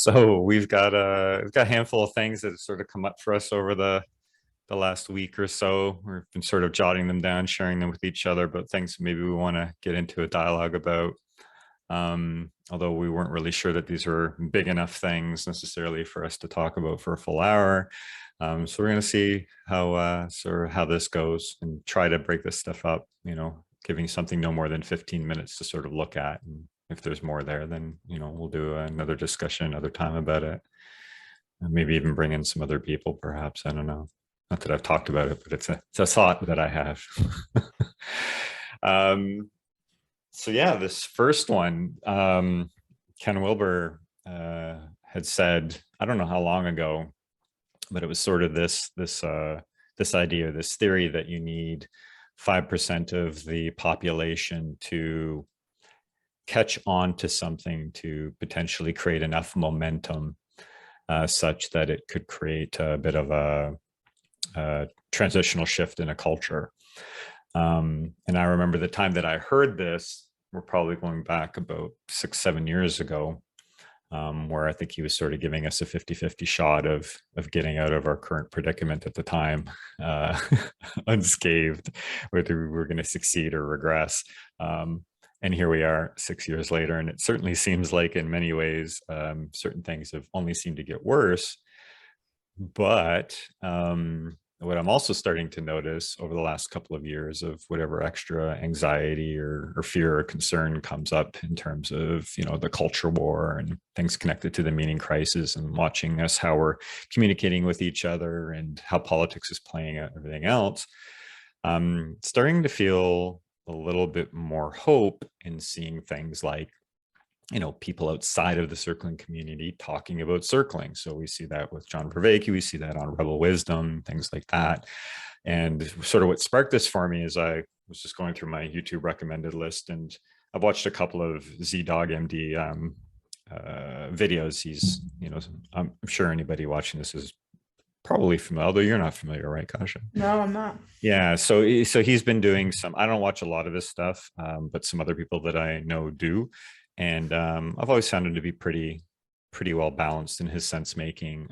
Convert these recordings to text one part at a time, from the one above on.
So we've got a handful of things that have sort of come up for us over the last week or so. We've been sort of jotting them down, sharing them with each other, but things maybe we want to get into a dialogue about. Although we weren't really sure that these were big enough things necessarily for us to talk about for a full hour. So we're going to see how this goes and try to break this stuff up, giving something no more than 15 minutes to sort of look at. And if there's more there, then, we'll do another discussion another time about it. And maybe even bring in some other people, perhaps. I don't know. Not that I've talked about it, but it's a thought that I have. So yeah, this first one, Ken Wilber had said, I don't know how long ago, but it was sort of this idea, this theory that you need 5% of the population to catch on to something to potentially create enough momentum such that it could create a bit of a transitional shift in a culture. And I remember the time that I heard this, we're probably going back about 6-7 years ago, where I think he was sort of giving us a 50-50 shot of getting out of our current predicament at the time, unscathed, whether we were going to succeed or regress. And here we are 6 years later, and it certainly seems like in many ways, certain things have only seemed to get worse. But what I'm also starting to notice over the last couple of years of whatever extra anxiety or fear or concern comes up in terms of, the culture war and things connected to the meaning crisis, and watching us, how we're communicating with each other and how politics is playing out, everything else, starting to feel a little bit more hope in seeing things like, people outside of the circling community talking about circling. So we see that with John Vervaeke, we see that on Rebel Wisdom, things like that. And sort of what sparked this for me is I was just going through my YouTube recommended list, and I've watched a couple of ZDoggMD videos. He's, I'm sure anybody watching this is probably familiar, although you're not familiar, right, Kasia? No, I'm not. Yeah, so he's been doing some, I don't watch a lot of his stuff, but some other people that I know do. And I've always found him to be pretty well balanced in his sense making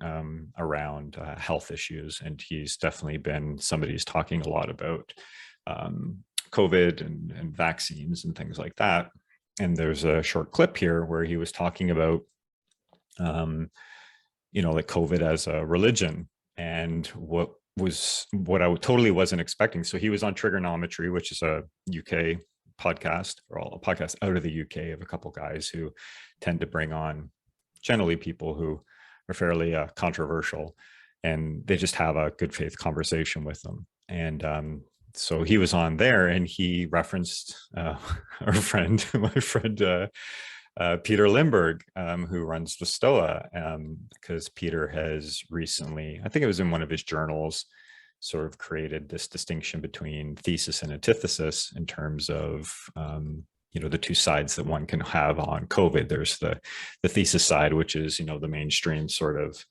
around health issues. And he's definitely been somebody who's talking a lot about COVID and vaccines and things like that. And there's a short clip here where he was talking about, like COVID as a religion, and what I totally wasn't expecting. So he was on Trigonometry, which is a UK podcast, or a podcast out of the UK of a couple guys who tend to bring on generally people who are fairly controversial, and they just have a good faith conversation with them. And so he was on there, and he referenced my friend Peter Limberg, who runs the Stoa, because Peter has recently, I think it was in one of his journals, sort of created this distinction between thesis and antithesis in terms of, the two sides that one can have on COVID. There's the thesis side, which is, the mainstream sort of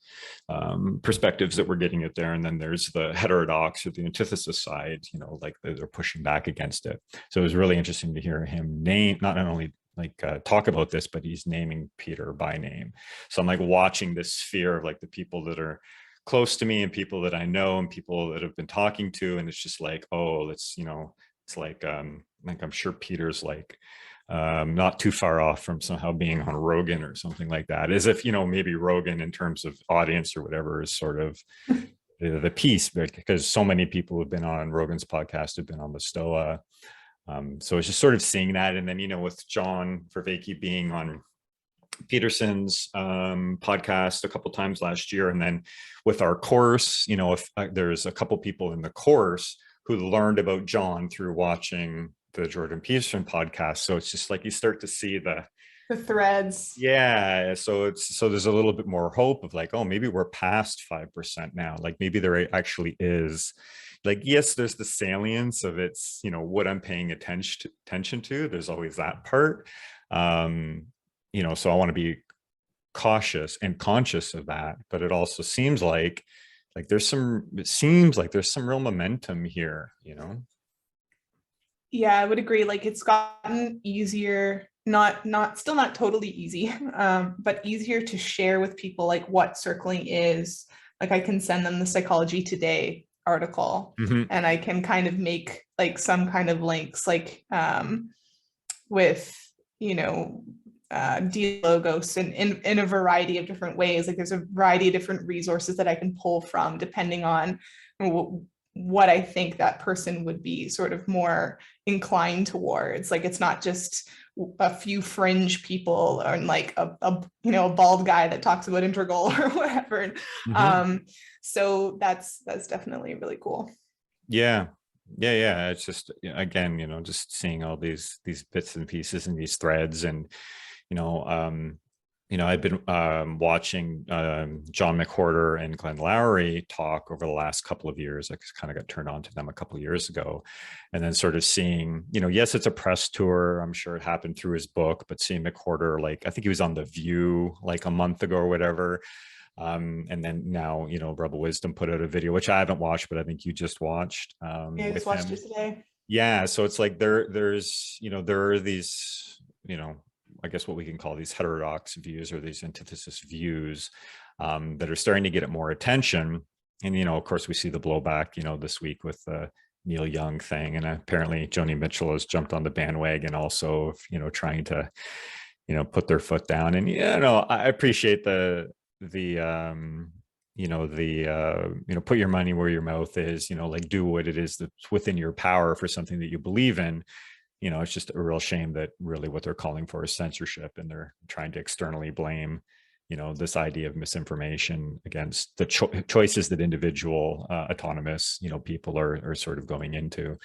perspectives that we're getting out there. And then there's the heterodox or the antithesis side, like they're pushing back against it. So it was really interesting to hear him not only talk about this, but he's naming Peter by name. So I'm like watching this sphere of like the people that are close to me and people that I know and people that have been talking to. And it's just like, oh, it's like I'm sure Peter's like not too far off from somehow being on Rogan or something like that, as if, maybe Rogan in terms of audience or whatever is sort of the piece, because so many people who've been on Rogan's podcast have been on the Stoa. So it's just sort of seeing that. And then, with John Vervaeke being on Peterson's podcast a couple times last year, and then with our course, if there's a couple people in the course who learned about John through watching the Jordan Peterson podcast. So it's just like you start to see the threads. Yeah. So there's a little bit more hope of like, oh, maybe we're past 5% now. Like maybe there actually is, like, yes, there's the salience of it's, what I'm paying attention to. There's always that part. So I want to be cautious and conscious of that, but it also seems like there's some real momentum here. Yeah, I would agree. Like it's gotten easier still not totally easy, but easier to share with people, like what circling is. Like I can send them the Psychology Today article, Mhm. and I can kind of make like some kind of links, like with, you know, dialogos in a variety of different ways. Like there's a variety of different resources that I can pull from depending on what I think that person would be sort of more inclined towards. Like it's not just a few fringe people, or like a you know, a bald guy that talks about integral or whatever. Mhm. Um, so that's definitely really cool. Yeah. Yeah. It's just, again, just seeing all these bits and pieces and these threads, and you know, I've been watching John McWhorter and Glenn Lowry talk over the last couple of years. I kind of got turned on to them a couple of years ago, and then sort of seeing, yes, it's a press tour. I'm sure it happened through his book, but seeing McWhorter, like I think he was on The View like a month ago or whatever. And then now, Rebel Wisdom put out a video, which I haven't watched, but I think you just watched Yeah, I just with watched him. it today. Yeah. So it's like there are these, I guess what we can call these heterodox views or these antithesis views that are starting to get more attention. And, of course, we see the blowback, this week with the Neil Young thing. And apparently Joni Mitchell has jumped on the bandwagon also, trying to, put their foot down. And, I appreciate put your money where your mouth is, like do what it is that's within your power for something that you believe in. It's just a real shame that really what they're calling for is censorship, and they're trying to externally blame, this idea of misinformation against the choices that individual autonomous, people are sort of going into.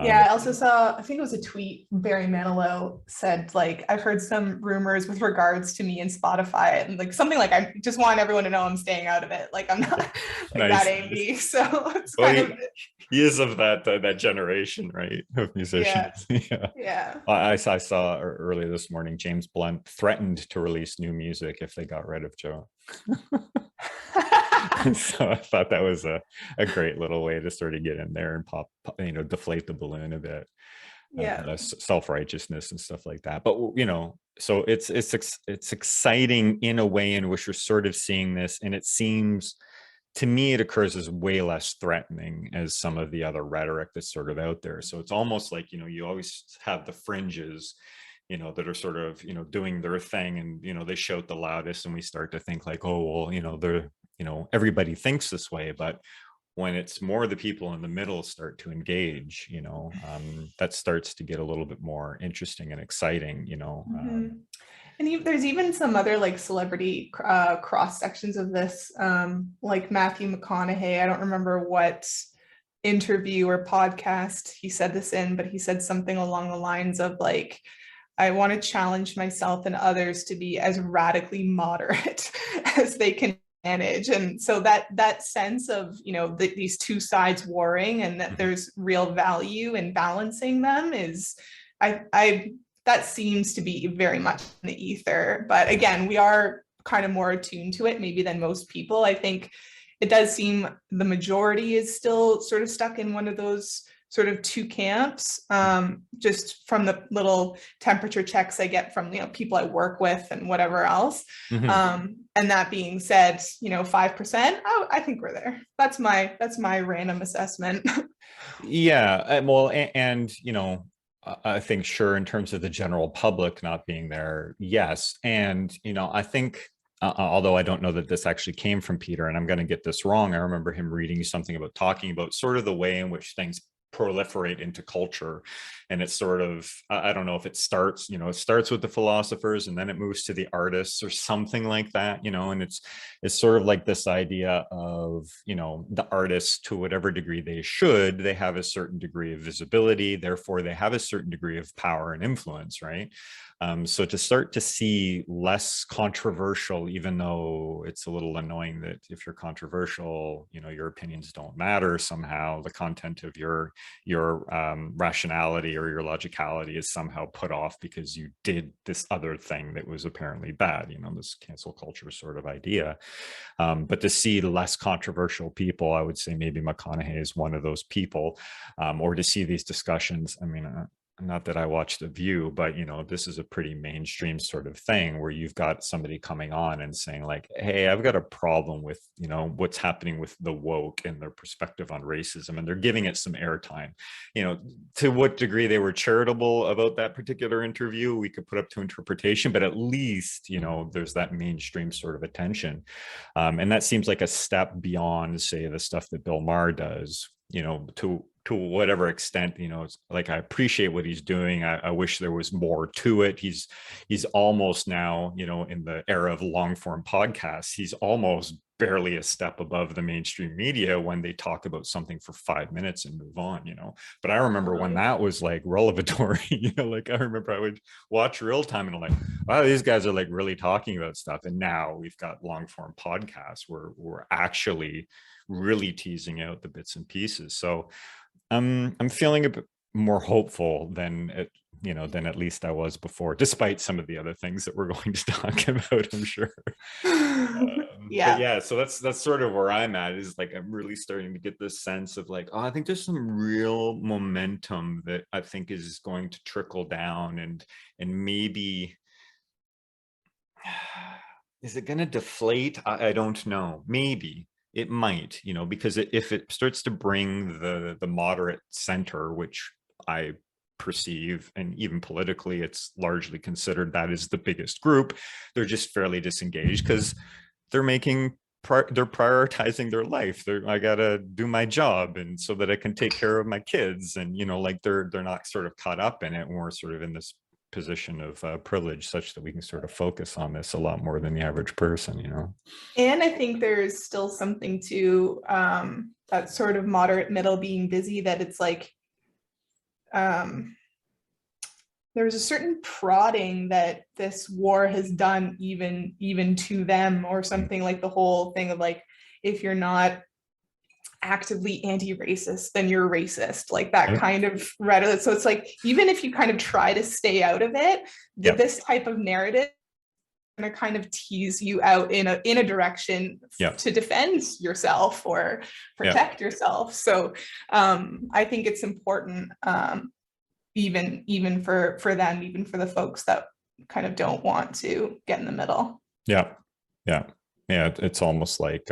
Yeah, I also saw, I think it was a tweet, Barry Manilow said, like, I've heard some rumors with regards to me and Spotify, and like something like, I just want everyone to know I'm staying out of it. Like, I'm not like that Nice. angry. So it's Well, kind of, he is of that generation, right, of yeah, musicians. Yeah. yeah. I saw earlier this morning, James Blunt threatened to release new music if they got rid of Joe. So I thought that was a great little way to sort of get in there and deflate the balloon a bit. Yeah. Self-righteousness and stuff like that. But so it's exciting in a way in which you're sort of seeing this, and it seems to me it occurs as way less threatening as some of the other rhetoric that's sort of out there. So it's almost like, you always have the fringes, that are sort of, doing their thing, and, they shout the loudest, and we start to think like, oh, well, they're, everybody thinks this way. But when it's more the people in the middle start to engage, that starts to get a little bit more interesting and exciting. Mhm. And there's even some other like celebrity cross sections of this, like Matthew McConaughey. I don't remember what interview or podcast he said this in, but he said something along the lines of like, I want to challenge myself and others to be as radically moderate as they can manage. And so that sense of, these two sides warring, and that there's real value in balancing them is, I that seems to be very much in the ether. But again, we are kind of more attuned to it maybe than most people. I think it does seem the majority is still sort of stuck in one of those sort of two camps, just from the little temperature checks I get from, people I work with and whatever else. And that being said, 5%, oh, I think we're there. That's my random assessment. Yeah, well, and I think, sure, in terms of the general public not being there, yes. And I think, although I don't know that this actually came from Peter, and I'm going to get this wrong, I remember him reading something about talking about sort of the way in which things proliferate into culture. And it's sort of, I don't know if it starts, it starts with the philosophers and then it moves to the artists or something like that, and it's sort of like this idea of, the artists, to whatever degree they have a certain degree of visibility, therefore they have a certain degree of power and influence, right? So to start to see less controversial, even though it's a little annoying that if you're controversial, your opinions don't matter somehow, the content of your rationality or your logicality is somehow put off because you did this other thing that was apparently bad, this cancel culture sort of idea. But to see less controversial people, I would say maybe McConaughey is one of those people, or to see these discussions. I mean, not that I watch The View, but this is a pretty mainstream sort of thing where you've got somebody coming on and saying like, hey, I've got a problem with, what's happening with the woke and their perspective on racism, and they're giving it some airtime. To what degree they were charitable about that particular interview, we could put up to interpretation, but at least, there's that mainstream sort of attention. And that seems like a step beyond, say, the stuff that Bill Maher does, to whatever extent, it's like, I appreciate what he's doing. I wish there was more to it. He's almost now, in the era of long form podcasts, he's almost barely a step above the mainstream media when they talk about something for 5 minutes and move on, but I remember when that was like revelatory, like I remember I would watch real time and I'm like, wow, these guys are like really talking about stuff. And now we've got long form podcasts where we're actually really teasing out the bits and pieces. So I'm feeling a bit more hopeful than at least I was before, despite some of the other things that we're going to talk about, I'm sure. Yeah. But yeah, so that's sort of where I'm at, is like I'm really starting to get this sense of like, oh, I think there's some real momentum that I think is going to trickle down, and maybe is it going to deflate? I don't know. Maybe it might, because if it starts to bring the moderate center, which I perceive, and even politically, it's largely considered that is the biggest group, they're just fairly disengaged because they're prioritizing their life. I gotta do my job, and so that I can take care of my kids, and like they're not sort of caught up in it. And we're sort of in this position of privilege such that we can sort of focus on this a lot more than the average person, And I think there's still something to that sort of moderate middle being busy, that it's like there's a certain prodding that this war has done even to them, or something, like the whole thing of like, if you're not actively anti-racist, then you're racist, like that kind of rhetoric. So it's like, even if you kind of try to stay out of it, this type of narrative going to kind of tease you out in a direction to defend yourself or protect yourself. So I think it's important, even for them, even for the folks that kind of don't want to get in the middle. It's almost like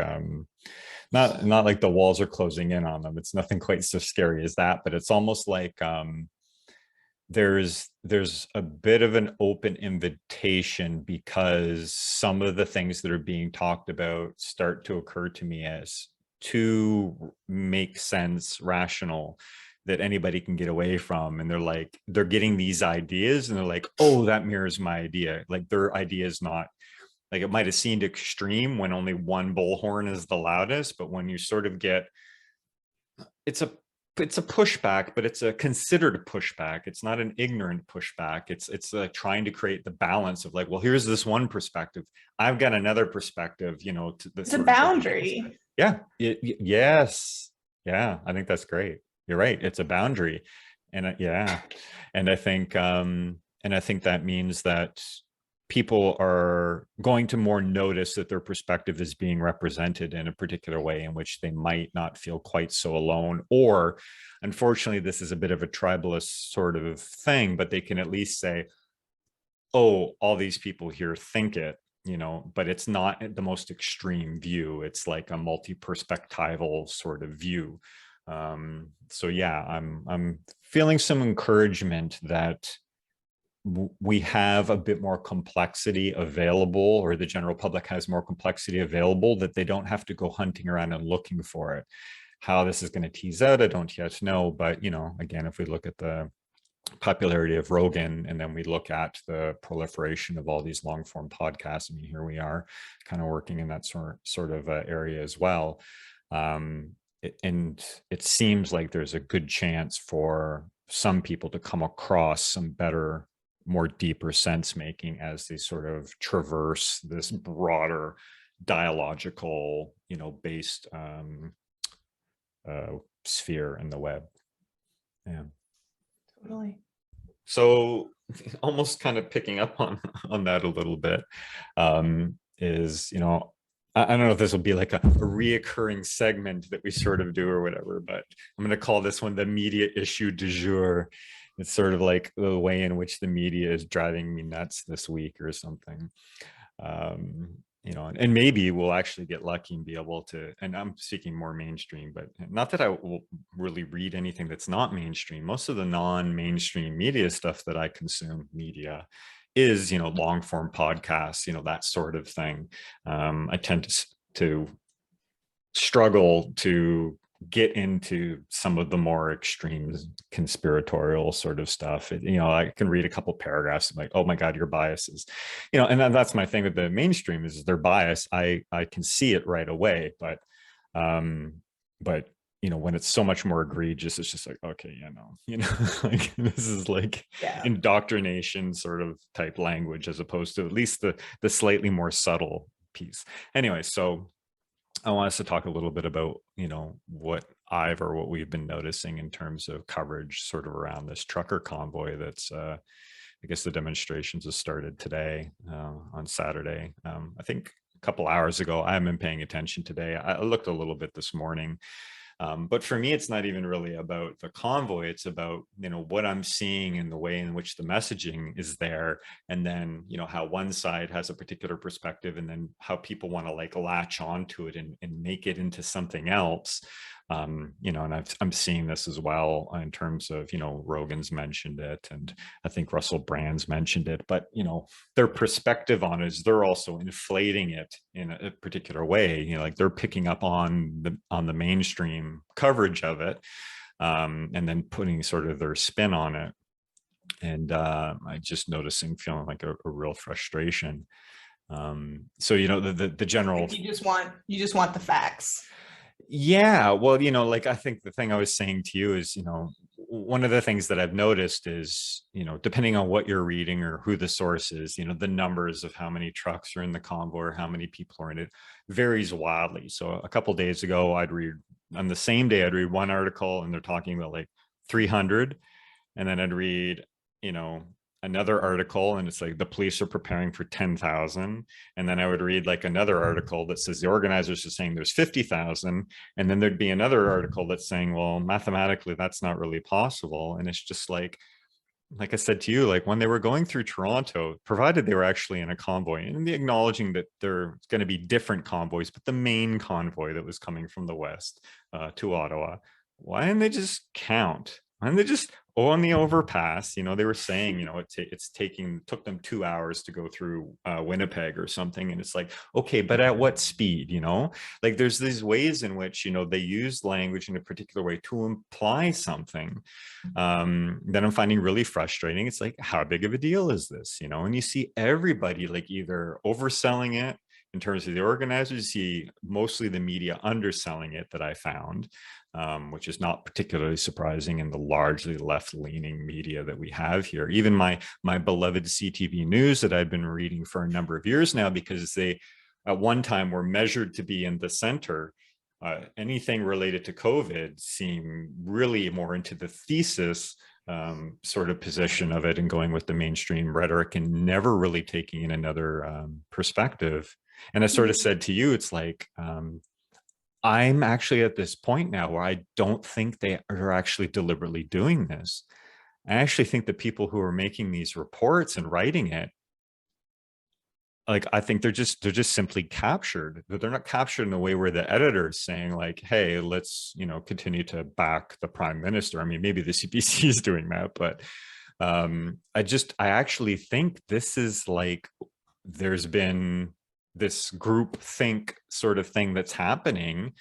not like the walls are closing in on them. It's nothing quite so scary as that, but it's almost like there's a bit of an open invitation, because some of the things that are being talked about start to occur to me as to make sense, rational, that anybody can get away from. And they're getting these ideas and they're like, oh, that mirrors my idea. Like their idea is not, like, it might have seemed extreme when only one bullhorn is the loudest, but when you sort of get, it's a pushback, but it's a considered pushback. It's not an ignorant pushback. It's like trying to create the balance of like, well, here's this one perspective, I've got another perspective, it's a boundary. Yes. Yeah, I think that's great. You're right. It's a boundary. And and I think that means that people are going to more notice that their perspective is being represented in a particular way in which they might not feel quite so alone. Or unfortunately, this is a bit of a tribalist sort of thing, but they can at least say, oh, all these people here think it, but it's not the most extreme view. It's like a multi-perspectival sort of view. So yeah, I'm feeling some encouragement that we have a bit more complexity available, or the general public has more complexity available, that they don't have to go hunting around and looking for it. How this is going to tease out, I don't yet know. But, again, if we look at the popularity of Rogan, and then we look at the proliferation of all these long form podcasts, I mean, here we are kind of working in that sort of area as well. And it seems like there's a good chance for some people to come across some better, more deeper sense making as they sort of traverse this broader dialogical, based sphere in the web. Yeah, Totally. So almost kind of picking up on that a little bit, is, I don't know if this will be like a reoccurring segment that we sort of do or whatever, but I'm going to call this one the media issue du jour. It's sort of like the way in which the media is driving me nuts this week or something. You know, and maybe we'll actually get lucky and be able to, and I'm speaking more mainstream, but not that I will really read anything that's not mainstream. Most of the non-mainstream media stuff that I consume media is, you know, long form podcasts, you know, that sort of thing. I tend to struggle to get into some of the more extreme conspiratorial sort of stuff. You know, I can read a couple paragraphs like, oh my God, your bias is, you know, and that's my thing with the mainstream is their bias. I can see it right away, but you know, when it's so much more egregious, it's just like, okay, you know, like this is like indoctrination sort of type language, as opposed to at least the slightly more subtle piece. Anyway, so I want us to talk a little bit about, you know, what we've been noticing in terms of coverage sort of around this trucker convoy that's, I guess the demonstrations have started today on Saturday. I think a couple hours ago. I haven't been paying attention today. I looked a little bit this morning. But for me, it's not even really about the convoy. It's about, you know, what I'm seeing in the way in which the messaging is there. And then, you know, how one side has a particular perspective and then how people want to like latch onto it and make it into something else. You know, and I'm seeing this as well in terms of, you know, Rogan's mentioned it, and I think Russell Brand's mentioned it, but, you know, their perspective on it is they're also inflating it in a particular way. You know, like they're picking up on the mainstream coverage of it, and then putting sort of their spin on it. And I just feeling like a real frustration. So, you know, the general, like you just want the facts. yeah, well, you know, like I think the thing I was saying to you is, you know, one of the things that I've noticed is, you know, depending on what you're reading or who the source is, you know, the numbers of how many trucks are in the convoy or how many people are in it varies wildly. So a couple of days ago, on the same day, I'd read one article and they're talking about like 300, and then I'd read, you know, another article and it's like the police are preparing for 10,000, and then I would read like another article that says the organizers are saying there's 50,000, and then there'd be another article that's saying, well, mathematically that's not really possible. And it's just like I said to you, like when they were going through Toronto, provided they were actually in a convoy, and the acknowledging that there's going to be different convoys, but the main convoy that was coming from the west to Ottawa, why didn't they just count? Why didn't they just on the overpass? You know, they were saying, you know, took them 2 hours to go through Winnipeg or something, and it's like, okay, but at what speed? You know, like there's these ways in which, you know, they use language in a particular way to imply something that I'm finding really frustrating. It's like, how big of a deal is this? You know, and you see everybody like either overselling it in terms of the organizers, you see mostly the media underselling it that I found, which is not particularly surprising in the largely left-leaning media that we have here. Even my beloved CTV News that I've been reading for a number of years now, because they at one time were measured to be in the center. Anything related to COVID seem really more into the thesis sort of position of it and going with the mainstream rhetoric and never really taking in another perspective. And I sort of said to you, it's like, I'm actually at this point now where I don't think they are actually deliberately doing this. I actually think the people who are making these reports and writing it, like, I think they're just simply captured, but they're not captured in a way where the editor is saying like, hey, let's, you know, continue to back the prime minister. I mean, maybe the CBC is doing that, but I actually think this is like, there's been this group think sort of thing that's happening,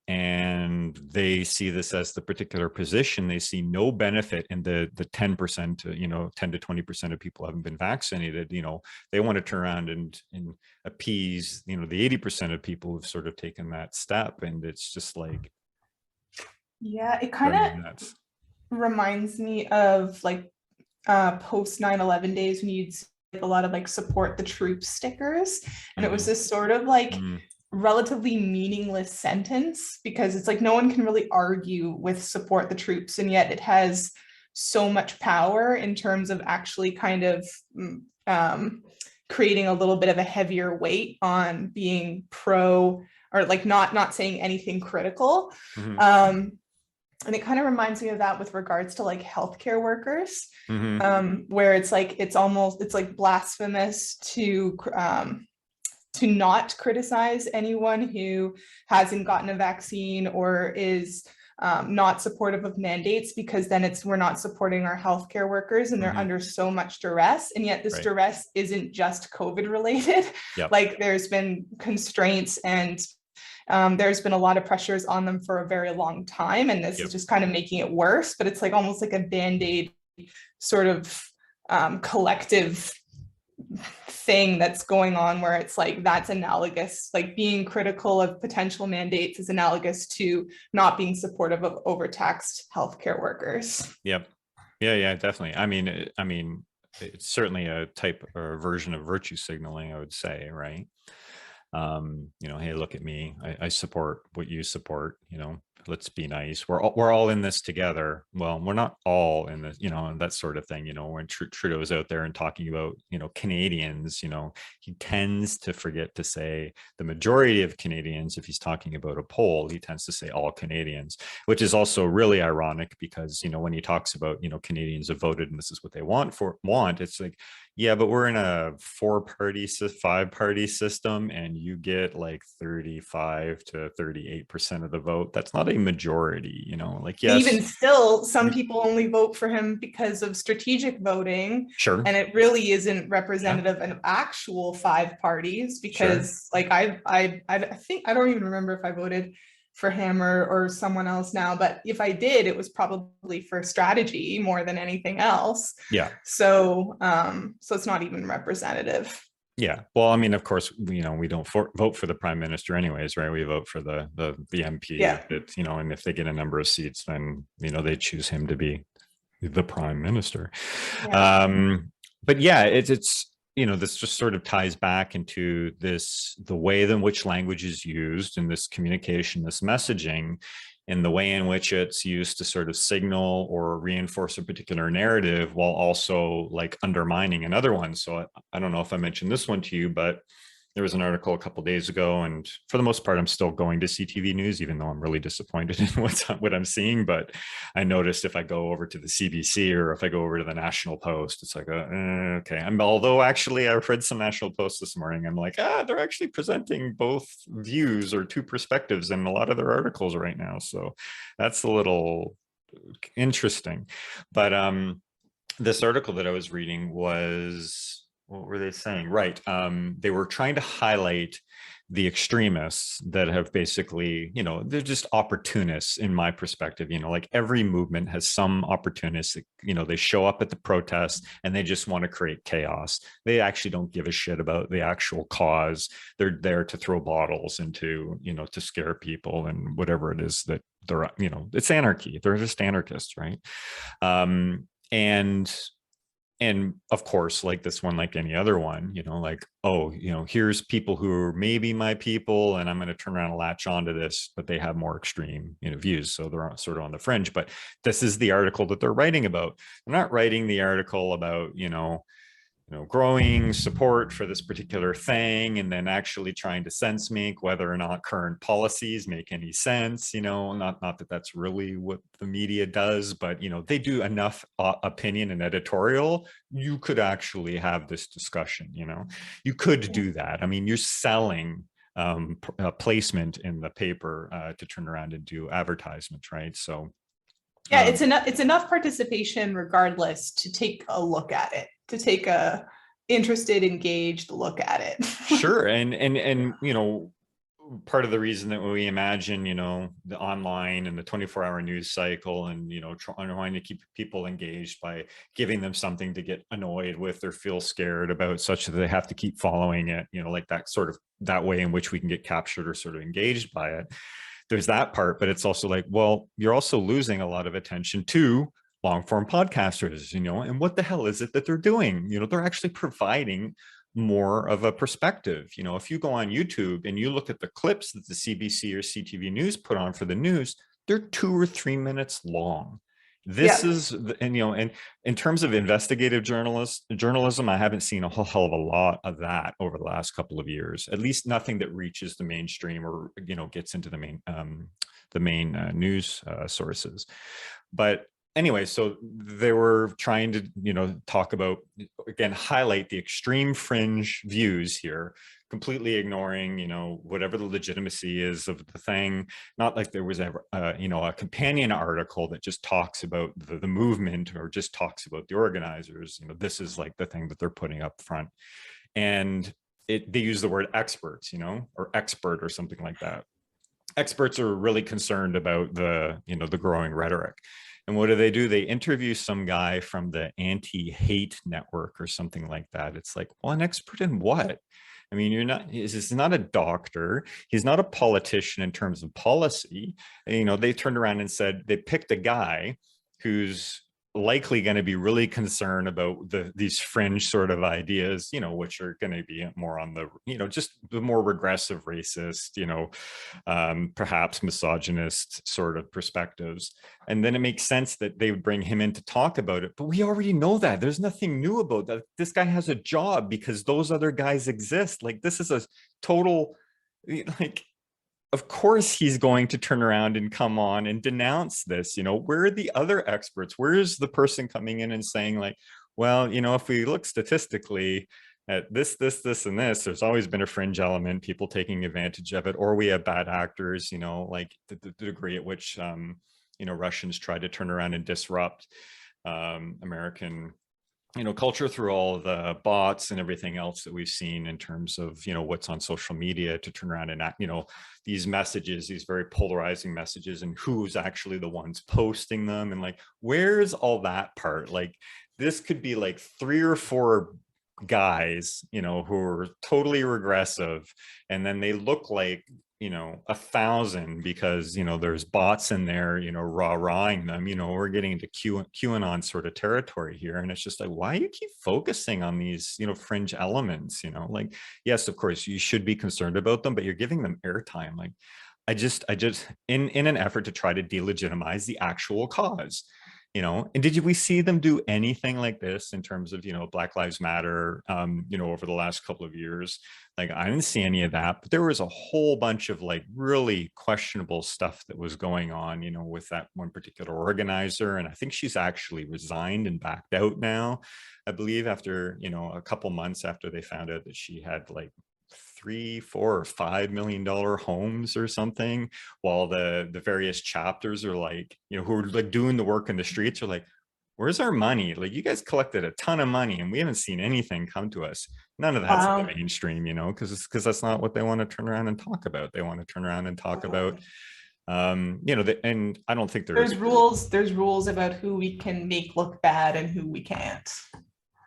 and they see this as the particular position. They see no benefit in the 10%, you know, 10 to 20% of people haven't been vaccinated. You know, they want to turn around and appease, you know, the 80% of people who've sort of taken that step. And it's just like, yeah, it kind of reminds me of like post 9/11 days when you'd see like a lot of like support the troops stickers, and it was this sort of like relatively meaningless sentence, because it's like no one can really argue with support the troops, and yet it has so much power in terms of actually kind of creating a little bit of a heavier weight on being pro, or like not saying anything critical. And it kind of reminds me of that with regards to like healthcare workers, Mm-hmm. where it's like it's like blasphemous to not criticize anyone who hasn't gotten a vaccine or is not supportive of mandates, because then we're not supporting our healthcare workers and they're Mm-hmm. under so much duress. And yet this Right. duress isn't just COVID related. Yep. Like there's been constraints and there's been a lot of pressures on them for a very long time. And this Yep. is just kind of making it worse, but it's like almost like a Band-Aid sort of collective thing that's going on, where it's like that's analogous, like being critical of potential mandates is analogous to not being supportive of overtaxed healthcare workers. Yep. Yeah, definitely. I mean, it's certainly a type or version of virtue signaling, I would say, right? Hey, look at me. I support what you support, let's be nice. We're all in this together. Well, we're not all in this, and that sort of thing, when Trudeau's out there and talking about, Canadians, he tends to forget to say the majority of Canadians. If he's talking about a poll, he tends to say all Canadians, which is also really ironic because, when he talks about, Canadians have voted and this is what they want, it's like, yeah, but we're in a 5-party system and you get like 35 to 38% of the vote. That's not a majority, like, And even yes. still, some people only vote for him because of strategic voting. Sure. And it really isn't Yeah. representative of actual 5 parties, because Sure. like I think I don't even remember if I voted for him or someone else now, but if I did, it was probably for strategy more than anything else. Yeah. So so it's not even representative. Yeah. Well, I mean, of course, we don't vote for the prime minister anyways, right? We vote for the MP. Yeah. And if they get a number of seats, then, they choose him to be the prime minister. Yeah. But yeah, it's this just sort of ties back into the way in which language is used in this communication, this messaging, and the way in which it's used to sort of signal or reinforce a particular narrative while also like undermining another one. So I don't know if I mentioned this one to you, but there was an article a couple of days ago, and for the most part, I'm still going to CTV News, even though I'm really disappointed in what I'm seeing. But I noticed if I go over to the CBC or if I go over to the National Post, it's like, okay. Although actually, I read some National Post this morning. I'm like, they're actually presenting both views or two perspectives in a lot of their articles right now. So that's a little interesting. But this article that I was reading was, what were they saying? Right. They were trying to highlight the extremists that have basically, they're just opportunists in my perspective. Like every movement has some opportunists, they show up at the protests and they just want to create chaos. They actually don't give a shit about the actual cause. They're there to throw bottles and to scare people and whatever it is that they're, it's anarchy. They're just anarchists, right? And of course, like this one, like any other one, like, oh, here's people who are maybe my people, and I'm going to turn around and latch onto this, but they have more extreme, views. So they're sort of on the fringe. But this is the article that they're writing about. They're not writing the article about, growing support for this particular thing and then actually trying to sense make whether or not current policies make any sense. Not that that's really what the media does, but they do enough opinion and editorial. You could actually have this discussion. You could do that. I mean, you're selling placement in the paper to turn around and do advertisements, right? So yeah, it's enough participation regardless to take a look at it, to take a interested, engaged look at it. Sure. And part of the reason that we imagine, the online and the 24-hour news cycle and, trying to keep people engaged by giving them something to get annoyed with or feel scared about, such that they have to keep following it, like that sort of that way in which we can get captured or sort of engaged by it. There's that part, but it's also like, well, you're also losing a lot of attention to long form podcasters, and what the hell is it that they're doing? They're actually providing more of a perspective. If you go on YouTube and you look at the clips that the CBC or CTV News put on for the news, they're 2 or 3 minutes long. This is, and and in terms of investigative journalism, I haven't seen a whole hell of a lot of that over the last couple of years. At least nothing that reaches the mainstream or gets into the main news sources. But anyway, so they were trying to talk about, again, highlight the extreme fringe views here, completely ignoring whatever the legitimacy is of the thing. Not like there was ever a companion article that just talks about the movement or just talks about the organizers. This is like the thing that they're putting up front. And they use the word experts, or expert or something like that. Experts are really concerned about the growing rhetoric. And what do? They interview some guy from the anti-hate network or something like that. It's like, well, an expert in what? I mean, he's not a doctor. He's not a politician in terms of policy. They turned around and said they picked a guy who's likely going to be really concerned about these fringe sort of ideas, which are going to be more on the, just the more regressive, racist, perhaps misogynist sort of perspectives. And then it makes sense that they would bring him in to talk about it. But we already know that. There's nothing new about that. This guy has a job because those other guys exist. Like, this is a total, like, of course he's going to turn around and come on and denounce this. Where are the other experts? Where is the person coming in and saying, like, well, if we look statistically at this, and this, there's always been a fringe element, people taking advantage of it, or we have bad actors, like the degree at which, Russians try to turn around and disrupt American culture through all the bots and everything else that we've seen in terms of, what's on social media to turn around and act, these messages, these very polarizing messages, and who's actually the ones posting them. And like, where's all that part? Like, this could be like 3 or 4 guys, who are totally regressive. And then they look like, 1,000 because, there's bots in there, rah-rahing them. We're getting into QAnon sort of territory here. And it's just like, why do you keep focusing on these, fringe elements? Like, yes, of course, you should be concerned about them, but you're giving them airtime. Like, I just in an effort to try to delegitimize the actual cause. And we see them do anything like this in terms of, Black Lives Matter, over the last couple of years? Like, I didn't see any of that, but there was a whole bunch of like really questionable stuff that was going on, with that one particular organizer. And I think she's actually resigned and backed out now, I believe, after, a couple months after they found out that she had like 3, 4, or $5 million homes or something, while the various chapters are like, who are like doing the work in the streets are like, where's our money? Like, you guys collected a ton of money and we haven't seen anything come to us. None of that's in the mainstream, because that's not what they want to turn around and talk about. They want to turn around and talk about, and I don't think there's rules about who we can make look bad and who we can't.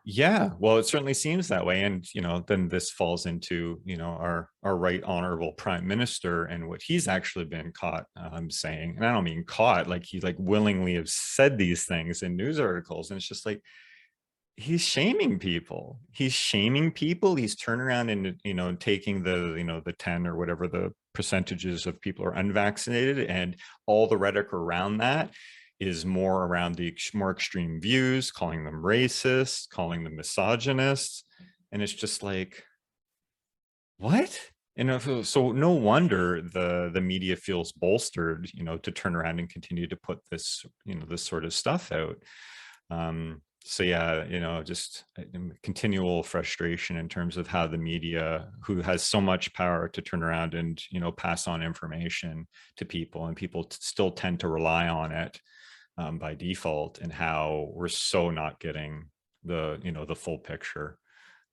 Yeah, well, it certainly seems that way. And, then this falls into, our right honorable prime minister and what he's actually been caught saying. And I don't mean caught, like he like willingly have said these things in news articles. And it's just like, he's shaming people. He's turning around and, taking the 10 or whatever the percentages of people are unvaccinated, and all the rhetoric around that is more around the more extreme views, calling them racist, calling them misogynists. And it's just like, what? So no wonder the media feels bolstered, to turn around and continue to put this, this sort of stuff out. So yeah, just continual frustration in terms of how the media, who has so much power to turn around and, pass on information to people, and people still tend to rely on it by default, and how we're so not getting the full picture.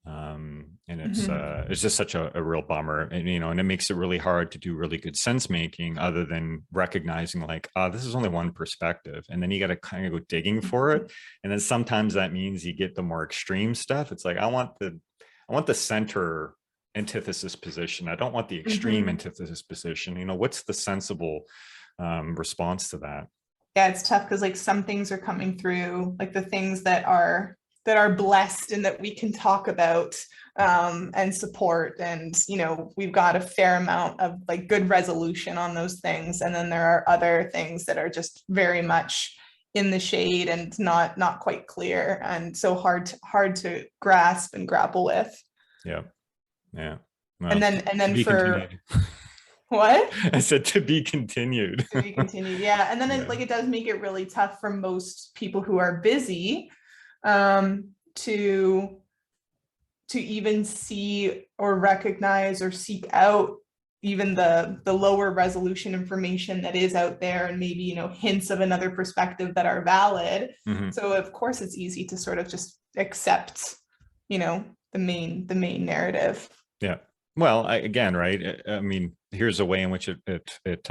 And it's just such a real bummer. And and it makes it really hard to do really good sense making, other than recognizing like, this is only one perspective, and then you got to kind of go digging for it. And then sometimes that means you get the more extreme stuff. It's like, I want the center antithesis position. I don't want the extreme antithesis position. What's the sensible response to that? Yeah, it's tough because like some things are coming through, like the things that are blessed and that we can talk about and support. And, we've got a fair amount of like good resolution on those things. And then there are other things that are just very much in the shade and not quite clear, and so hard to grasp and grapple with. Yeah. Well, And to then be for continued. what? I said to be continued. To be continued. Yeah. And then Yeah. it does make it really tough for most people who are busy, to even see or recognize or seek out even the lower resolution information that is out there, and maybe, hints of another perspective that are valid. Mm-hmm. So of course it's easy to sort of just accept, the main narrative. Yeah. Well, again, right. I mean, here's a way in which it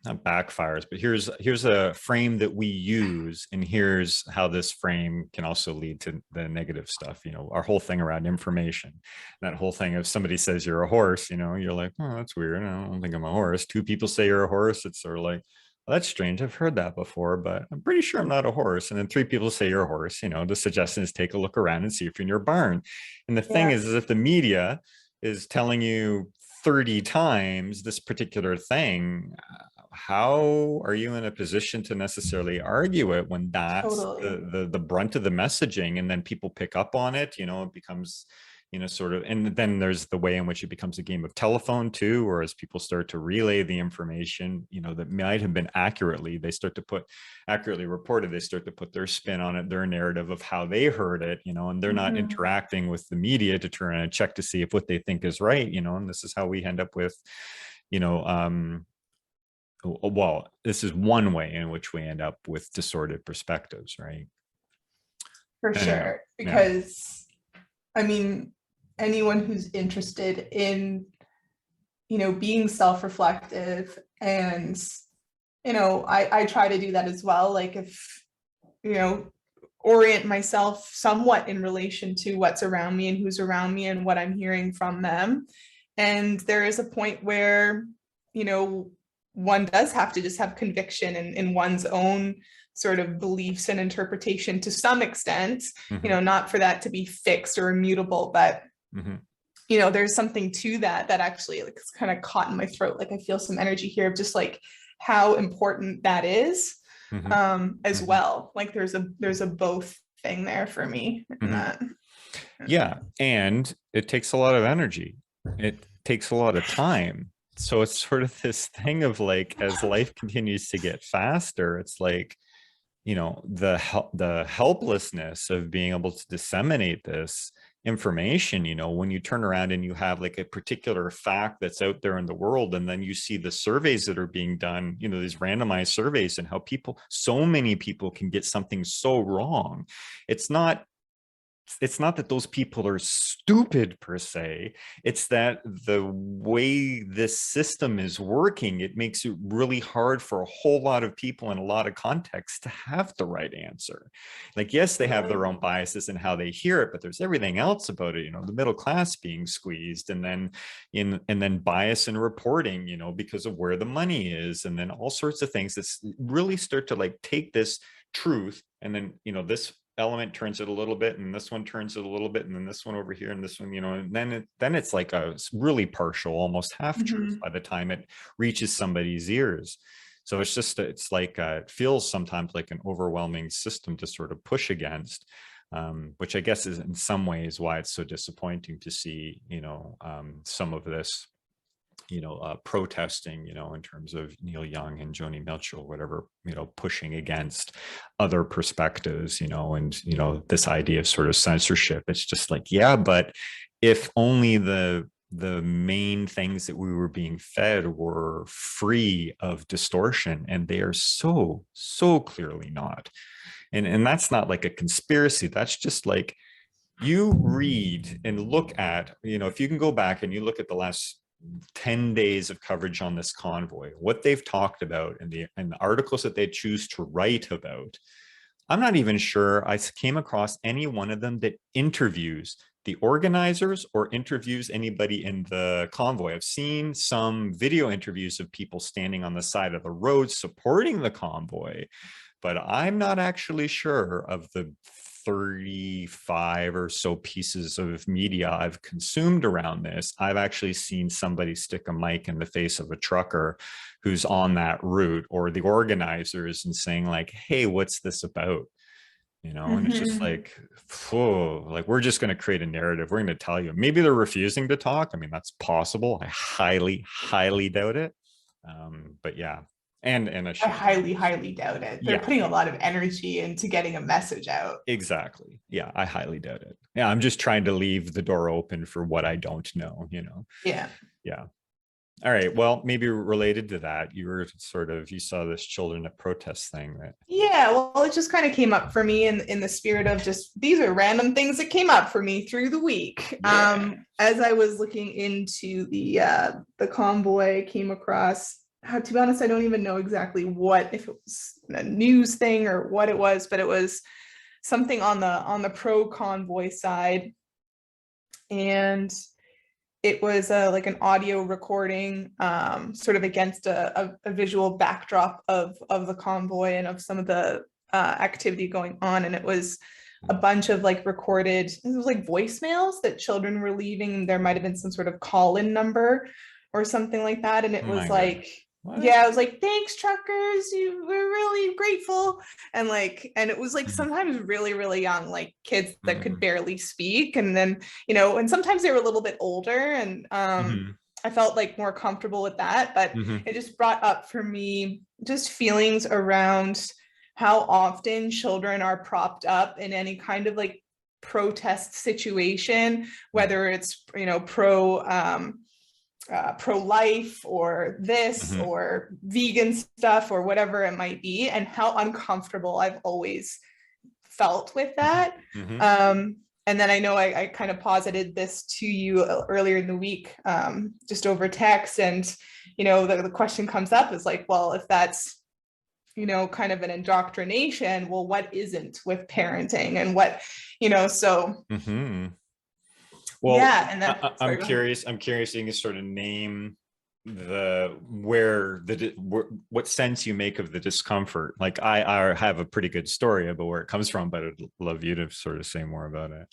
not backfires, but here's a frame that we use, and here's how this frame can also lead to the negative stuff. Our whole thing around information, that whole thing, if somebody says you're a horse, you're like, oh, that's weird, I don't think I'm a horse. Two people say you're a horse, it's sort of like, well, that's strange, I've heard that before, but I'm pretty sure I'm not a horse. And then three people say you're a horse. The suggestion is take a look around and see if you're in your barn. And the thing is if the media is telling you 30 times this particular thing, how are you in a position to necessarily argue it when that's Totally. the brunt of the messaging? And then people pick up on it, it becomes, sort of, and then there's the way in which it becomes a game of telephone too, or as people start to relay the information, that might have been accurately reported, they start to put their spin on it, their narrative of how they heard it, and they're not interacting with the media to try and check to see if what they think is right, and this is how we end up with, well, this is one way in which we end up with distorted perspectives, right? For sure. Because I mean, anyone who's interested in, being self-reflective, and, I try to do that as well. Like if, orient myself somewhat in relation to what's around me and who's around me and what I'm hearing from them. And there is a point where, one does have to just have conviction in one's own sort of beliefs and interpretation to some extent, not for that to be fixed or immutable, but there's something to that actually, like, it's kind of caught in my throat. Like I feel some energy here of just like how important that is, as well. Like there's a both thing there for me in that. Yeah. And it takes a lot of energy. It takes a lot of time. So it's sort of this thing of like, as life continues to get faster, it's like, the helplessness of being able to disseminate this information, when you turn around and you have like a particular fact that's out there in the world, and then you see the surveys that are being done, these randomized surveys, and how so many people can get something so wrong. It's not that those people are stupid per se, it's that the way this system is working, it makes it really hard for a whole lot of people in a lot of contexts to have the right answer. Like, yes, they have their own biases in how they hear it, but there's everything else about it, the middle class being squeezed, and then bias in reporting, because of where the money is, and then all sorts of things that really start to like take this truth, and then this element turns it a little bit, and this one turns it a little bit, and then this one over here, and this one, and then it's like a really partial, almost half truth by the time it reaches somebody's ears. So it's like it feels sometimes like an overwhelming system to sort of push against, which I guess is in some ways why it's so disappointing to see some of this protesting, in terms of Neil Young and Joni Mitchell, whatever, pushing against other perspectives, and, this idea of sort of censorship. It's just like, yeah, but if only the main things that we were being fed were free of distortion, and they are so clearly not. And that's not like a conspiracy. That's just like, you read and look at, if you can go back and you look at the last 10 days of coverage on this convoy, what they've talked about, and the articles that they choose to write about, I'm not even sure I came across any one of them that interviews the organizers or interviews anybody in the convoy. I've seen some video interviews of people standing on the side of the road supporting the convoy, but I'm not actually sure of the 35 or so pieces of media I've consumed around this, I've actually seen somebody stick a mic in the face of a trucker who's on that route, or the organizers, and saying like, hey, what's this about? And it's just Mhm. like, whoa, like, we're just going to create a narrative. We're going to tell you. Maybe they're refusing to talk. I mean, that's possible. I highly, highly doubt it. But yeah. And a I shame. highly, highly doubt it. They're Yeah, putting a lot of energy into getting a message out. exactly. Yeah, I highly doubt it. Yeah, I'm just trying to leave the door open for what I don't know. Yeah. Yeah. All right. Well, maybe related to that, you saw this children at protest thing that. Yeah, well, it just kind of came up for me in the spirit of just these are random things that came up for me through the week. Yeah. As I was looking into the convoy, came across. To be honest, I don't even know exactly if it was a news thing or what it was, but it was something on the pro convoy side, and it was like an audio recording, sort of against a visual backdrop of the convoy and of some of the activity going on. And it was a bunch of like recorded, it was like voicemails that children were leaving. There might have been some sort of call-in number or something like that. And it Oh was my God. like, What? yeah, I was like, thanks, truckers. We're really grateful. And it was like Mhm. sometimes really, really young, like kids that could Mhm. barely speak. And then, and sometimes they were a little bit older, and Mhm. I felt like more comfortable with that. But Mhm. it just brought up for me just feelings around how often children are propped up in any kind of like protest situation, whether it's, pro-life or this Mhm. or vegan stuff or whatever it might be, and how uncomfortable I've always felt with Mhm. that. Mhm. And then I know I kind of posited this to you earlier in the week, just over text. And, the question comes up is like, well, if that's, kind of an indoctrination, well, what isn't with parenting and what, so Mhm. Well, yeah. And then, I'm sorry, go ahead. curious. I'm curious. You can sort of name what sense you make of the discomfort. Like I have a pretty good story about where it comes from, but I'd love you to sort of say more about it.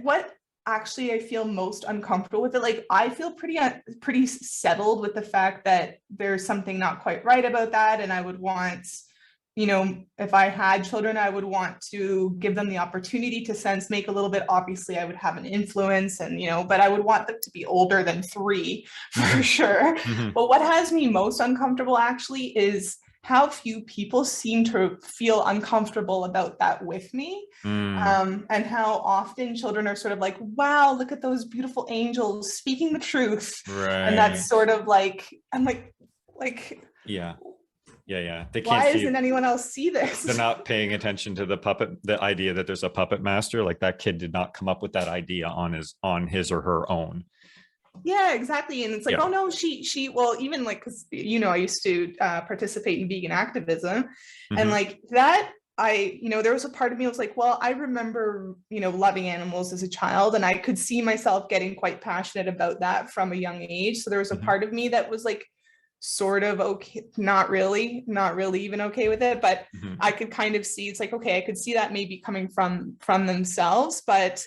What actually I feel most uncomfortable with it, like I feel pretty settled with the fact that there's something not quite right about that, and I would want, if I had children, I would want to give them the opportunity to make a little bit. Obviously I would have an influence, and but I would want them to be older than 3 for Mhm. sure. Mhm. But what has me most uncomfortable actually is how few people seem to feel uncomfortable about that with me. Mm. And how often children are sort of like, wow, look at those beautiful angels speaking the truth. And Right. that's sort of like, I'm like, Yeah. Yeah. Yeah. They can't why see. doesn't anyone else see They're this? not paying attention to the idea that there's a puppet master. Like, that kid did not come up with that idea on his or her own. Yeah, exactly. And it's like, Yeah. oh no, well, even like, because I used to participate in vegan activism, and Mhm. like that, there was a part of me that was like, well, I remember, loving animals as a child, and I could see myself getting quite passionate about that from a young age. So there was a Mhm. part of me that was like, sort of okay, not really even okay with it, but Mhm. I could kind of see, it's like, okay, I could see that maybe coming from themselves, but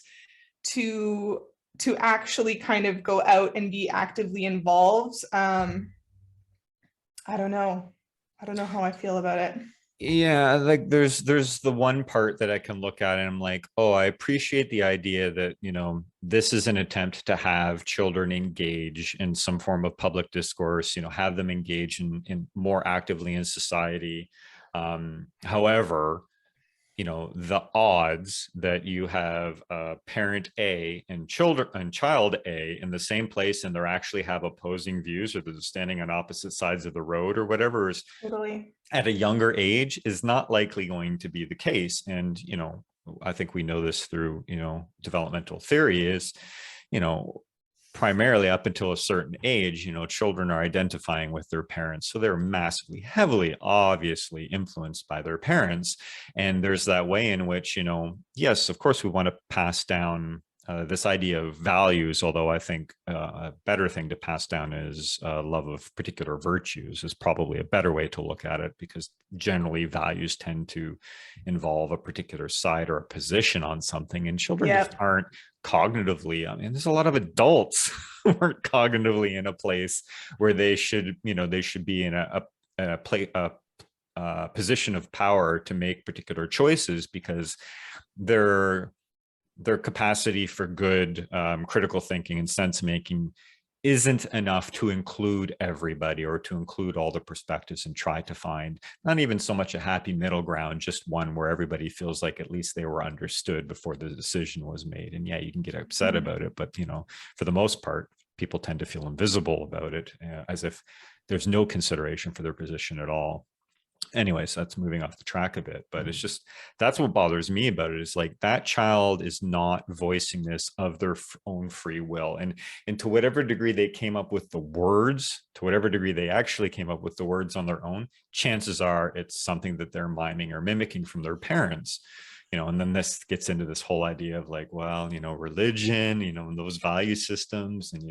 to actually kind of go out and be actively involved, I don't know. I don't know how I feel about it. Yeah, like there's the one part that I can look at and I'm like, oh, I appreciate the idea that, this is an attempt to have children engage in some form of public discourse, have them engage in more actively in society. However, the odds that you have parent A and child A in the same place, and they're actually have opposing views, or they're standing on opposite sides of the road or whatever, is Totally. at a younger age is not likely going to be the case. And I think we know this through developmental theory is, you know primarily up until a certain age, children are identifying with their parents, so they're massively, heavily, obviously influenced by their parents. And there's that way in which, yes, of course we want to pass down this idea of values, although I think a better thing to pass down is love of particular virtues, is probably a better way to look at it, because generally values tend to involve a particular side or a position on something, and children just aren't cognitively. I mean, there's a lot of adults who aren't cognitively in a place where they should, they should be in a position of power to make particular choices, because their capacity for good critical thinking and sense making isn't enough to include everybody, or to include all the perspectives, and try to find not even so much a happy middle ground, just one where everybody feels like at least they were understood before the decision was made. And yeah, you can get upset about it, but for the most part, people tend to feel invisible about it, as if there's no consideration for their position at all. Anyways, that's moving off the track a bit, but it's just, that's what bothers me about it, is like that child is not voicing this of their own free will. And to whatever degree they came up with the words, to whatever degree they actually came up with the words on their own, chances are it's something that they're miming or mimicking from their parents. And then this gets into this whole idea of like, well, religion, and those value systems, and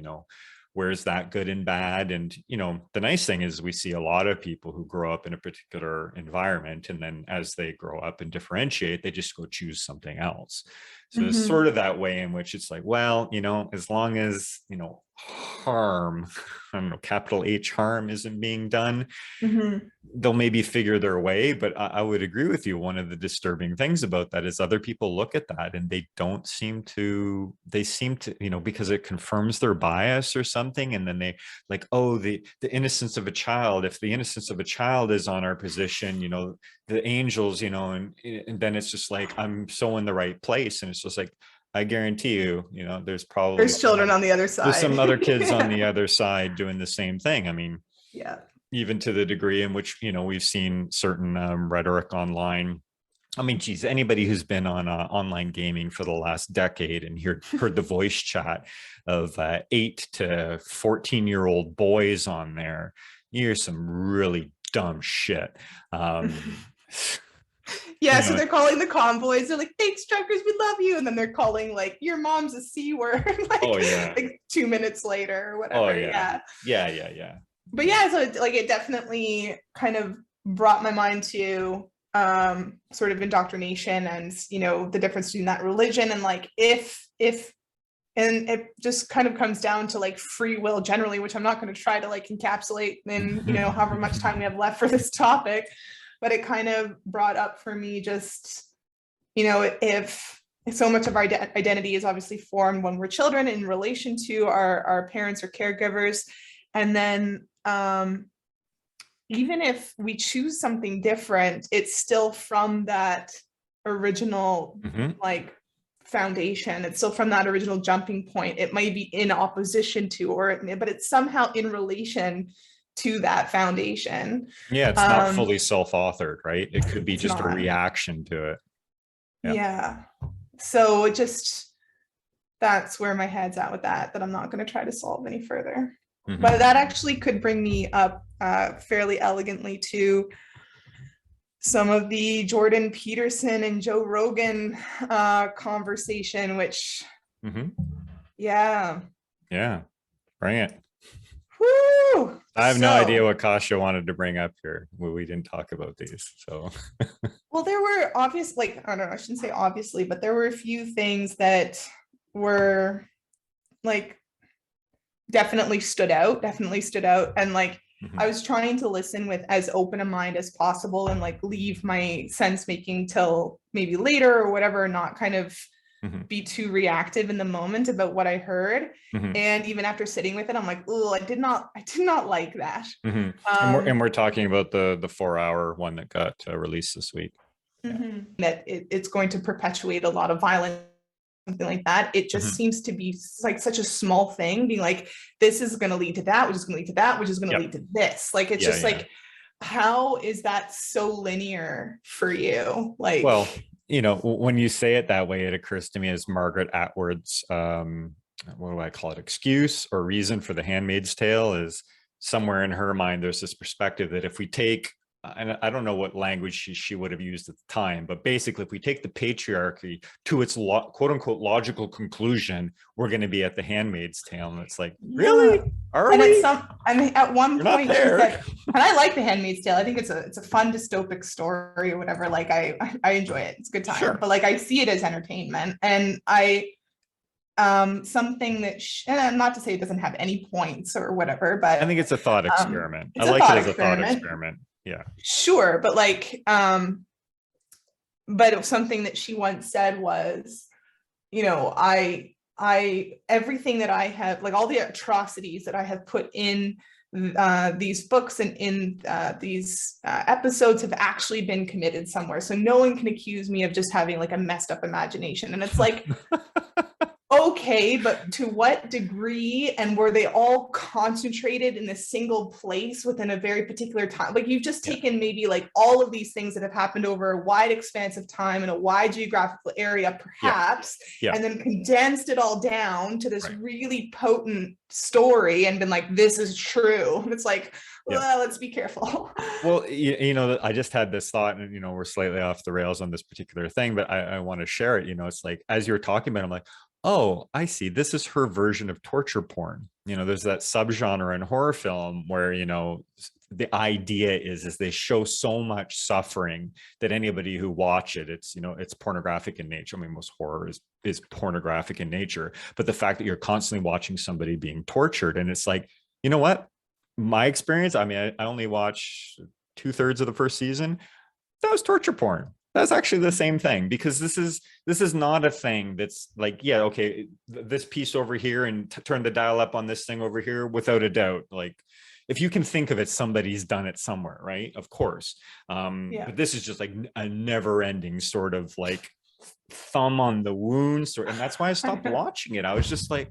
where's that good and bad? And the nice thing is we see a lot of people who grow up in a particular environment, and then as they grow up and differentiate, they just go choose something else. So it's sort of that way in which it's like, well, as long as harm, I don't know, capital H harm isn't being done, they'll maybe figure their way. But I would agree with you. One of the disturbing things about that is other people look at that and they seem to, because it confirms their bias or something. And then they like, oh, the innocence of a child, if the innocence of a child is on our position, the angels, and then it's just like, I'm so in the right place. And it's just like, I guarantee you, there's children on the other side. There's some other kids on the other side doing the same thing. I mean, yeah, even to the degree in which, we've seen certain rhetoric online. I mean, geez, anybody who's been on online gaming for the last decade and heard the voice chat of 8 to 14-year-old boys on there, you hear some really dumb shit. Yeah, so they're calling the convoys. They're like, thanks, truckers, we love you. And then they're calling like, your mom's a C word, like 2 minutes later or whatever. Oh, yeah. Yeah. But yeah, so it definitely kind of brought my mind to sort of indoctrination and, the difference between that religion and like and it just kind of comes down to like free will generally, which I'm not going to try to like encapsulate in, however much time we have left for this topic. But it kind of brought up for me just, if so much of our identity is obviously formed when we're children in relation to our parents or caregivers. And then even if we choose something different, it's still from that original like foundation. It's still from that original jumping point. It might be in opposition to, but it's somehow in relation to that foundation. Yeah, it's not fully self-authored, right? It could be just a reaction to it. Yeah. So that's where my head's at with that I'm not going to try to solve any further. But that actually could bring me up fairly elegantly to some of the Jordan Peterson and Joe Rogan conversation, which yeah, bring it. Woo! I have no idea what Kasia wanted to bring up here. We didn't talk about these, so. Well, there were obviously, I don't know, I shouldn't say obviously, but there were a few things that were like definitely stood out. And like, I was trying to listen with as open a mind as possible and like leave my sense making till maybe later or whatever, not kind of be too reactive in the moment about what I heard. And even after sitting with it, I'm like, oh, I did not like that. And we're talking about the 4-hour one that got released this week. That it's going to perpetuate a lot of violence, something like that. It just seems to be like such a small thing, being like, this is going to lead to that, which is going to lead to that, which is going to lead to this. Like, it's just like, how is that so linear for you? Like, well, when you say it that way, it occurs to me as Margaret Atwood's, what do I call it, excuse or reason for The Handmaid's Tale is somewhere in her mind, there's this perspective that if we take and I don't know what language she would have used at the time, but basically, if we take the patriarchy to its quote unquote logical conclusion, we're going to be at the Handmaid's Tale. And it's like, Yeah. really? Are And we? at one You're not point she there. said, and I like The Handmaid's Tale. I think it's a fun dystopic story or whatever. Like I enjoy it. It's a good time. Sure. But like I see it as entertainment. And something that and not to say it doesn't have any points or whatever, but I think it's a thought experiment. I it's a like it thought as a thought experiment. experiment. Yeah. Sure, but like but something that she once said was, you know, I everything that I have, like all the atrocities that I have put in these books and in these episodes have actually been committed somewhere. So no one can accuse me of just having like a messed up imagination. And it's like, okay, but to what degree, and were they all concentrated in a single place within a very particular time? Like you've just taken maybe like all of these things that have happened over a wide expanse of time in a wide geographical area, perhaps, and then condensed it all down to this really potent story and been like, this is true. And it's like, well, let's be careful. Well, you know, I just had this thought, and, you know, we're slightly off the rails on this particular thing, but I want to share it. You know, it's like, as you're talking about, I'm like, oh, I see. This is her version of torture porn. You know, there's that subgenre in horror film where, you know, the idea is they show so much suffering that anybody who watch it, it's, you know, it's pornographic in nature. I mean, most horror is pornographic in nature, but the fact that you're constantly watching somebody being tortured, and it's like, you know what? My experience, I mean, I only watched 2/3 of the first season. That was torture porn. That's actually the same thing, because this is not a thing that's like, yeah, okay, this piece over here and turn the dial up on this thing over here, without a doubt. Like, if you can think of it, somebody's done it somewhere, right? Of course. But this is just like a never-ending sort of like thumb on the wound sort, and that's why I stopped watching it. I was just like,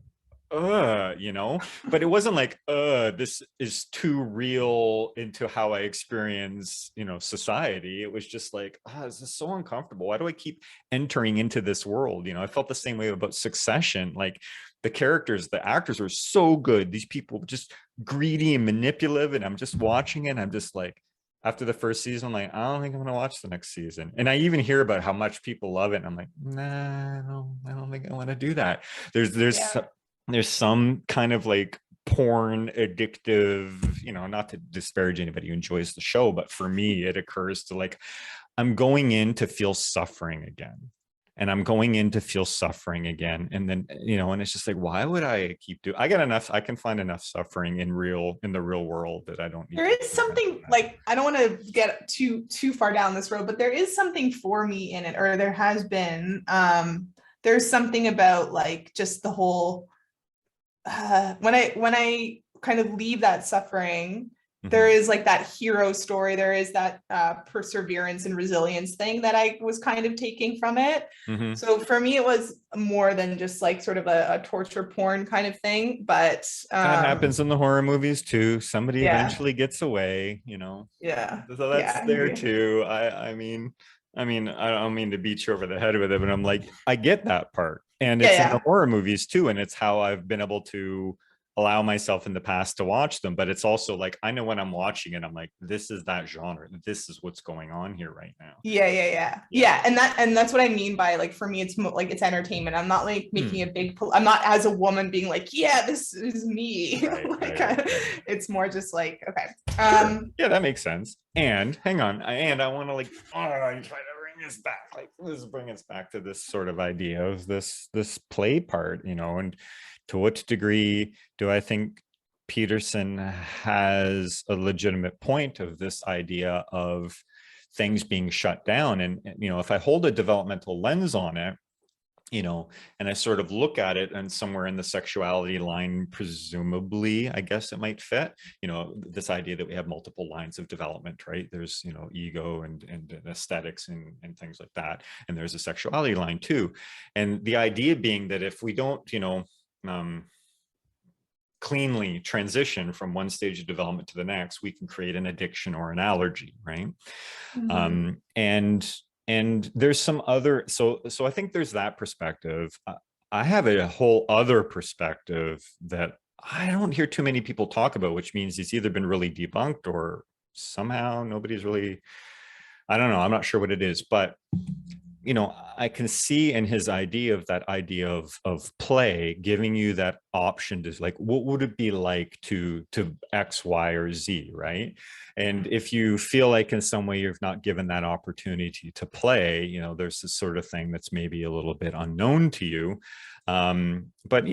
you know, but it wasn't like, this is too real into how I experience, you know, society. It was just like, this is so uncomfortable. Why do I keep entering into this world? You know, I felt the same way about Succession. Like, the characters, the actors were so good. These people just greedy and manipulative. And I'm just watching it. And I'm just like, after the first season, I'm like, I don't think I'm going to watch the next season. And I even hear about how much people love it. And I'm like, nah, I don't think I want to do that. There's some kind of like porn addictive, you know, not to disparage anybody who enjoys the show, but for me, it occurs to like, I'm going in to feel suffering again. And I'm going in to feel suffering again. And then, you know, and it's just like, why would I keep doing? I can find enough suffering in the real world that I don't need. There is something like, I don't want to get too far down this road, but there is something for me in it, or there has been. There's something about like just the whole when I kind of leave that suffering, there is like that hero story, there is that perseverance and resilience thing that I was kind of taking from it. So for me, it was more than just like sort of a torture porn kind of thing, but that happens in the horror movies too. Somebody eventually gets away, you know. So that's there too. I mean, I don't mean to beat you over the head with it, but I'm like, I get that part. And it's in the horror movies too. And it's how I've been able to allow myself in the past to watch them. But it's also like, I know when I'm watching it, I'm like, this is that genre. This is what's going on here right now. Yeah. And that's what I mean by like, for me, it's like, it's entertainment. I'm not like making a big, I'm not as a woman being like, yeah, this is me. It's more just like, okay. Yeah, that makes sense. And hang on. And I want to like, try to bring us back. Like, let's bring us back to this sort of idea of this play part, you know, and to what degree do I think Peterson has a legitimate point of this idea of things being shut down? And, you know, if I hold a developmental lens on it, you know, and I sort of look at it, and somewhere in the sexuality line, presumably, I guess it might fit, you know, this idea that we have multiple lines of development, right? There's, you know, ego and aesthetics and things like that. And there's a sexuality line too. And the idea being that if we don't, you know, cleanly transition from one stage of development to the next, we can create an addiction or an allergy, right? And there's some other, so I think there's that perspective. I have a whole other perspective that I don't hear too many people talk about, which means it's either been really debunked or somehow nobody's really, I don't know, I'm not sure what it is, but I can see in his idea of play, giving you that option to like, what would it be like to X, Y, or Z, right? And if you feel like in some way you've not given that opportunity to play, there's this sort of thing that's maybe a little bit unknown to you. But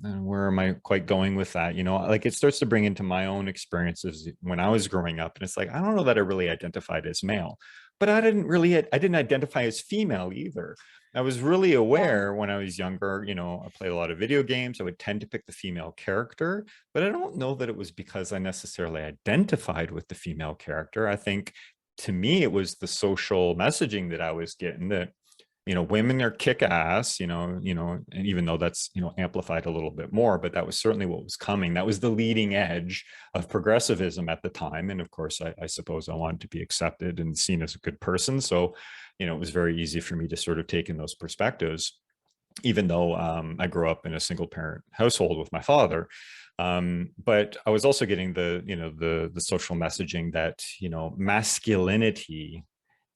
where am I quite going with that? Like it starts to bring into my own experiences when I was growing up, and it's like, I don't know that I really identified as male, but I didn't identify as female either. I was really aware when I was younger, I played a lot of video games. I would tend to pick the female character, but I don't know that it was because I necessarily identified with the female character. I think to me, it was the social messaging that I was getting that, women are kick ass, and even though that's, amplified a little bit more, but that was certainly what was coming. That was the leading edge of progressivism at the time. And of course, I suppose I wanted to be accepted and seen as a good person. So, it was very easy for me to sort of take in those perspectives, even though I grew up in a single parent household with my father. But I was also getting the social messaging that, masculinity,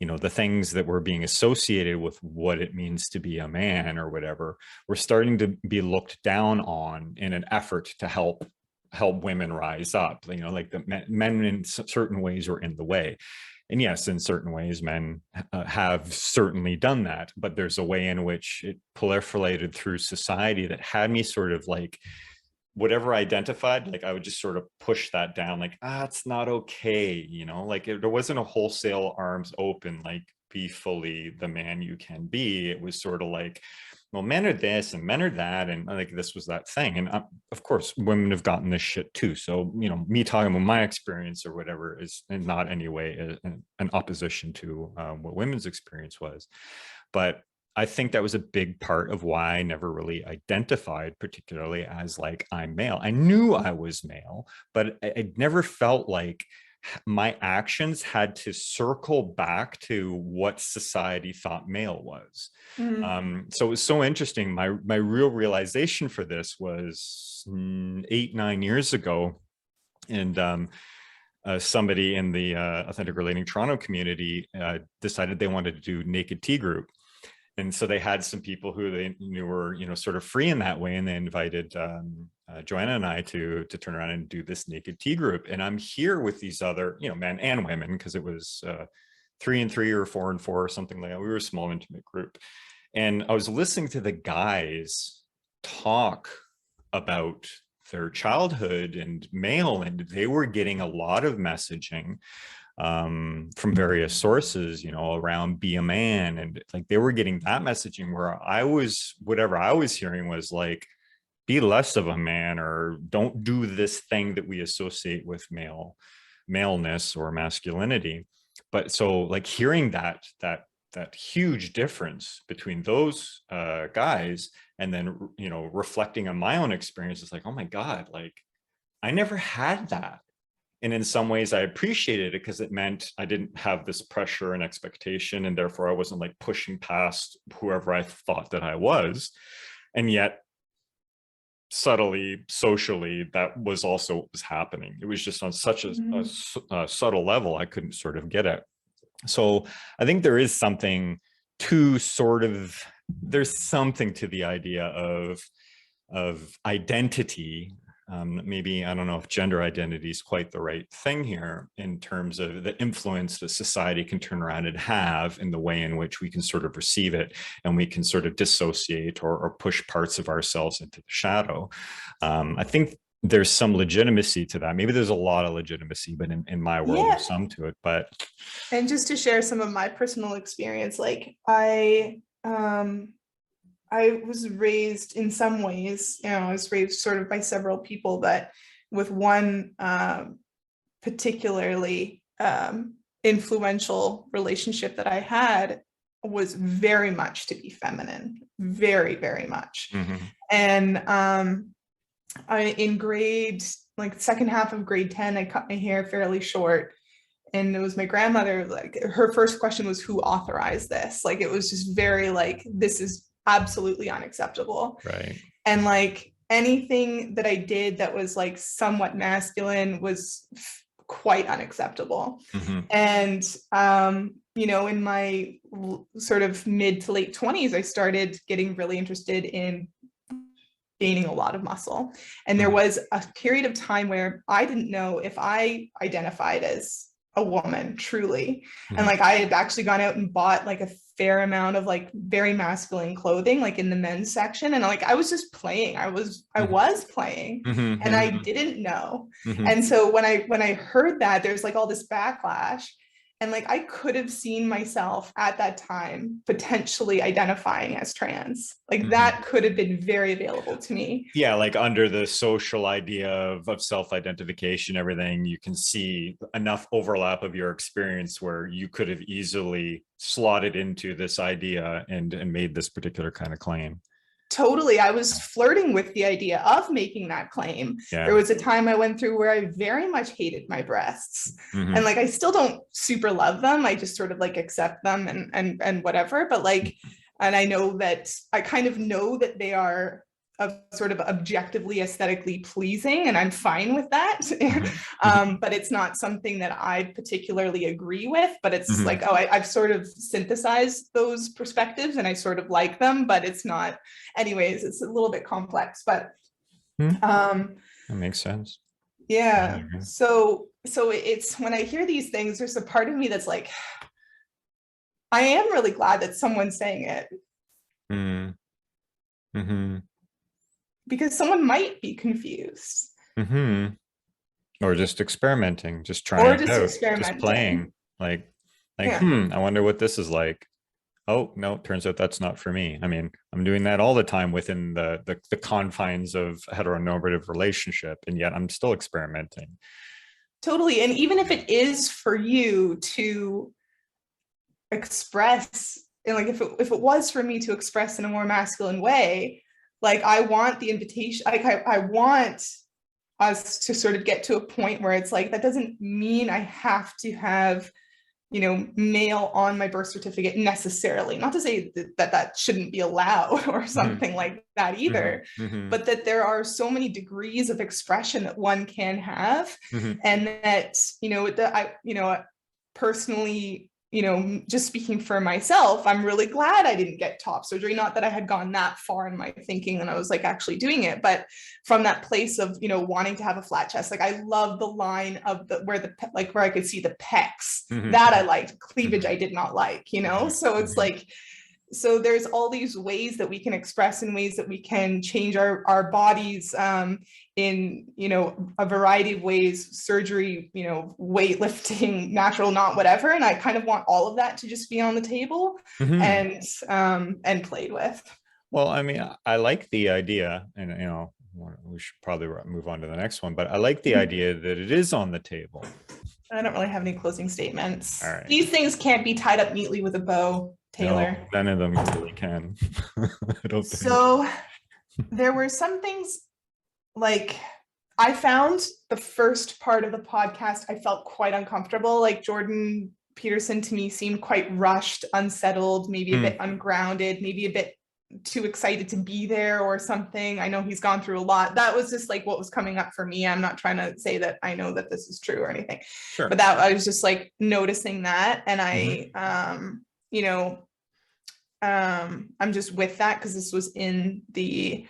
the things that were being associated with what it means to be a man or whatever, were starting to be looked down on in an effort to help women rise up. Like the men in certain ways were in the way. And yes, in certain ways, men have certainly done that, but there's a way in which it proliferated through society that had me sort of like, whatever I identified, like I would just sort of push that down, like, it's not okay, like there wasn't a wholesale arms open, like be fully the man you can be. It was sort of like, well, men are this and men are that, and like this was that thing. And of course, women have gotten this shit too. So me talking about my experience or whatever is in not any way an opposition to what women's experience was, but I think that was a big part of why I never really identified particularly as like, I'm male. I knew I was male, but I never felt like my actions had to circle back to what society thought male was. So it was so interesting. My real realization for this was 8-9 years ago. And somebody in the Authentic Relating Toronto community decided they wanted to do naked tea group. And so they had some people who they knew were, sort of free in that way. And they invited Joanna and I to turn around and do this naked tea group. And I'm here with these other, men and women, because it was 3 and 3 or 4 and 4 or something like that. We were a small, intimate group. And I was listening to the guys talk about their childhood and male, and they were getting a lot of messaging from various sources, around be a man. And like, they were getting that messaging where whatever I was hearing was like, be less of a man, or don't do this thing that we associate with maleness or masculinity. But so like hearing that huge difference between those guys, and then, reflecting on my own experience, it's like, oh my God, like I never had that. And in some ways I appreciated it because it meant I didn't have this pressure and expectation, and therefore I wasn't like pushing past whoever I thought that I was. And yet subtly, socially, that was also what was happening. It was just on such a subtle level I couldn't sort of get it. So I think there is something to there's something to the idea of identity. Maybe, I don't know if gender identity is quite the right thing here, in terms of the influence that society can turn around and have in the way in which we can sort of receive it, and we can sort of dissociate or push parts of ourselves into the shadow. I think there's some legitimacy to that. Maybe there's a lot of legitimacy, but in my world, there's some to it. But and just to share some of my personal experience, like I was raised in some ways, I was raised sort of by several people, but with one particularly influential relationship that I had was very much to be feminine, very, very much. And in grade, like second half of grade 10, I cut my hair fairly short. And it was my grandmother, like her first question was, who authorized this? Like, it was just very like, this is absolutely unacceptable. Right. And like anything that I did that was like somewhat masculine was quite unacceptable. Mm-hmm. And, you know, in my sort of mid to late 20s, I started getting really interested in gaining a lot of muscle. And there was a period of time where I didn't know if I identified as a woman truly. And like I had actually gone out and bought like a fair amount of like very masculine clothing, like in the men's section. And like I was just playing. I was playing and I didn't know. And so when I heard that, there's like all this backlash. And like I could have seen myself at that time potentially identifying as trans. Like that could have been very available to me. Yeah, like under the social idea of self-identification, everything, you can see enough overlap of your experience where you could have easily slotted into this idea and made this particular kind of claim. Totally. I was flirting with the idea of making that claim. Yeah. There was a time I went through where I very much hated my breasts. And like I still don't super love them. I just sort of like accept them and whatever. But like, and I know that I kind of know that they are sort of objectively aesthetically pleasing, and I'm fine with that. But it's not something that I particularly agree with, but it's like, oh, I've sort of synthesized those perspectives and I sort of like them, but it's not, anyways, it's a little bit complex, but that makes sense. Yeah. So it's when I hear these things, there's a part of me that's like, I am really glad that someone's saying it. Because someone might be confused. Or just experimenting, just trying it out, just playing, like I wonder what this is like. Oh, no, turns out that's not for me. I mean, I'm doing that all the time within the confines of heteronormative relationship, and yet I'm still experimenting. Totally. And even if it is for you to express, and like if it was for me to express in a more masculine way, like I want the invitation, like I want us to sort of get to a point where it's like, that doesn't mean I have to have, you know, male on my birth certificate necessarily. Not to say that shouldn't be allowed or something like that either, but that there are so many degrees of expression that one can have, and that, you know, personally, you know, just speaking for myself, I'm really glad I didn't get top surgery. Not that I had gone that far in my thinking and I was like actually doing it, but from that place of, you know, wanting to have a flat chest. Like I love the line of where I could see the pecs, that I liked. Cleavage I did not like, you know? So it's like, so there's all these ways that we can express, in ways that we can change our bodies in, you know, a variety of ways, surgery, you know, weightlifting, natural, not whatever. And I kind of want all of that to just be on the table and played with. Well, I mean, I like the idea, and, you know, we should probably move on to the next one, but I like the idea that it is on the table. I don't really have any closing statements. All right. These things can't be tied up neatly with a bow, Taylor. No, none of them really can. I don't think. So there were some things, like I found the first part of the podcast, I felt quite uncomfortable. Like Jordan Peterson to me seemed quite rushed, unsettled, maybe a bit ungrounded, maybe a bit too excited to be there or something. I know he's gone through a lot. That was just like what was coming up for me. I'm not trying to say that I know that this is true or anything, but that I was just like noticing that. And I, you know, I'm just with that because this was in the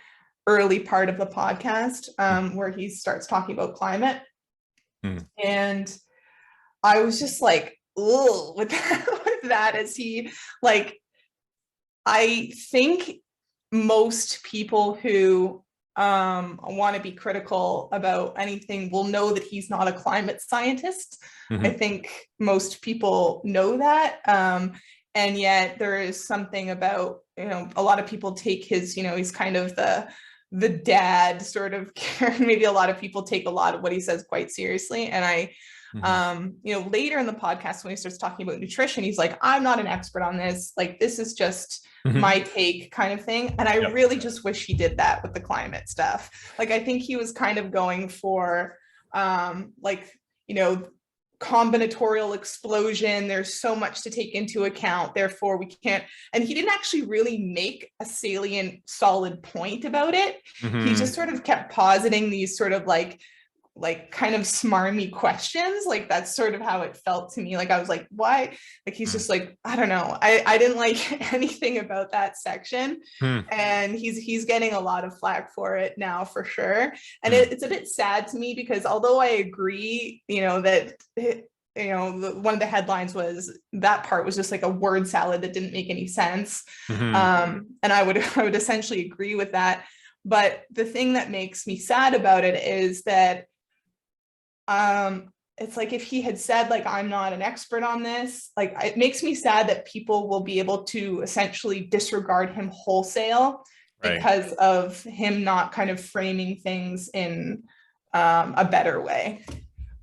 early part of the podcast where he starts talking about climate. And I was just like, oh, with that as he, like, I think most people who want to be critical about anything will know that he's not a climate scientist. I think most people know that. And yet there is something about, you know, a lot of people take his, you know, he's kind of the dad sort of, maybe a lot of people take a lot of what he says quite seriously. And I, you know, later in the podcast, when he starts talking about nutrition, he's like, I'm not an expert on this. Like, this is just my take kind of thing. And I really just wish he did that with the climate stuff. Like, I think he was kind of going for, like, you know, combinatorial explosion. There's so much to take into account. Therefore, we can't. And he didn't actually really make a salient, solid point about it. He just sort of kept positing these sort of like like kind of smarmy questions. Like that's sort of how it felt to me. Like I was like, why? Like he's just like, I don't know. I didn't like anything about that section. Hmm. And he's getting a lot of flack for it now for sure. And Hmm. it's a bit sad to me because although I agree, that one of the headlines was that part was just like a word salad that didn't make any sense. Hmm. And I would essentially agree with that. But the thing that makes me sad about it is that it's like if he had said like I'm not an expert on this, like it makes me sad that people will be able to essentially disregard him wholesale Right. because of him not kind of framing things in a better way.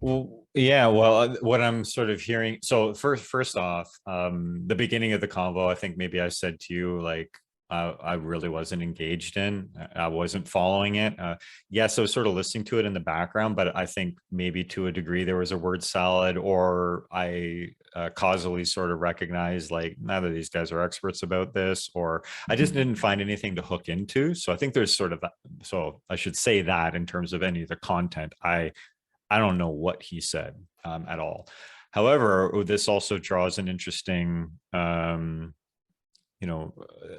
Well, yeah. Well, what I'm sort of hearing. So first off, the beginning of the convo, I think maybe I said to you like I really wasn't engaged in. I wasn't following it. Yes, I was sort of listening to it in the background, but I think maybe to a degree there was a word salad, or I causally sort of recognized like neither of these guys are experts about this, or I just didn't find anything to hook into. So I think there's sort of so I should say that in terms of any of the content, I don't know what he said at all. However, this also draws an interesting,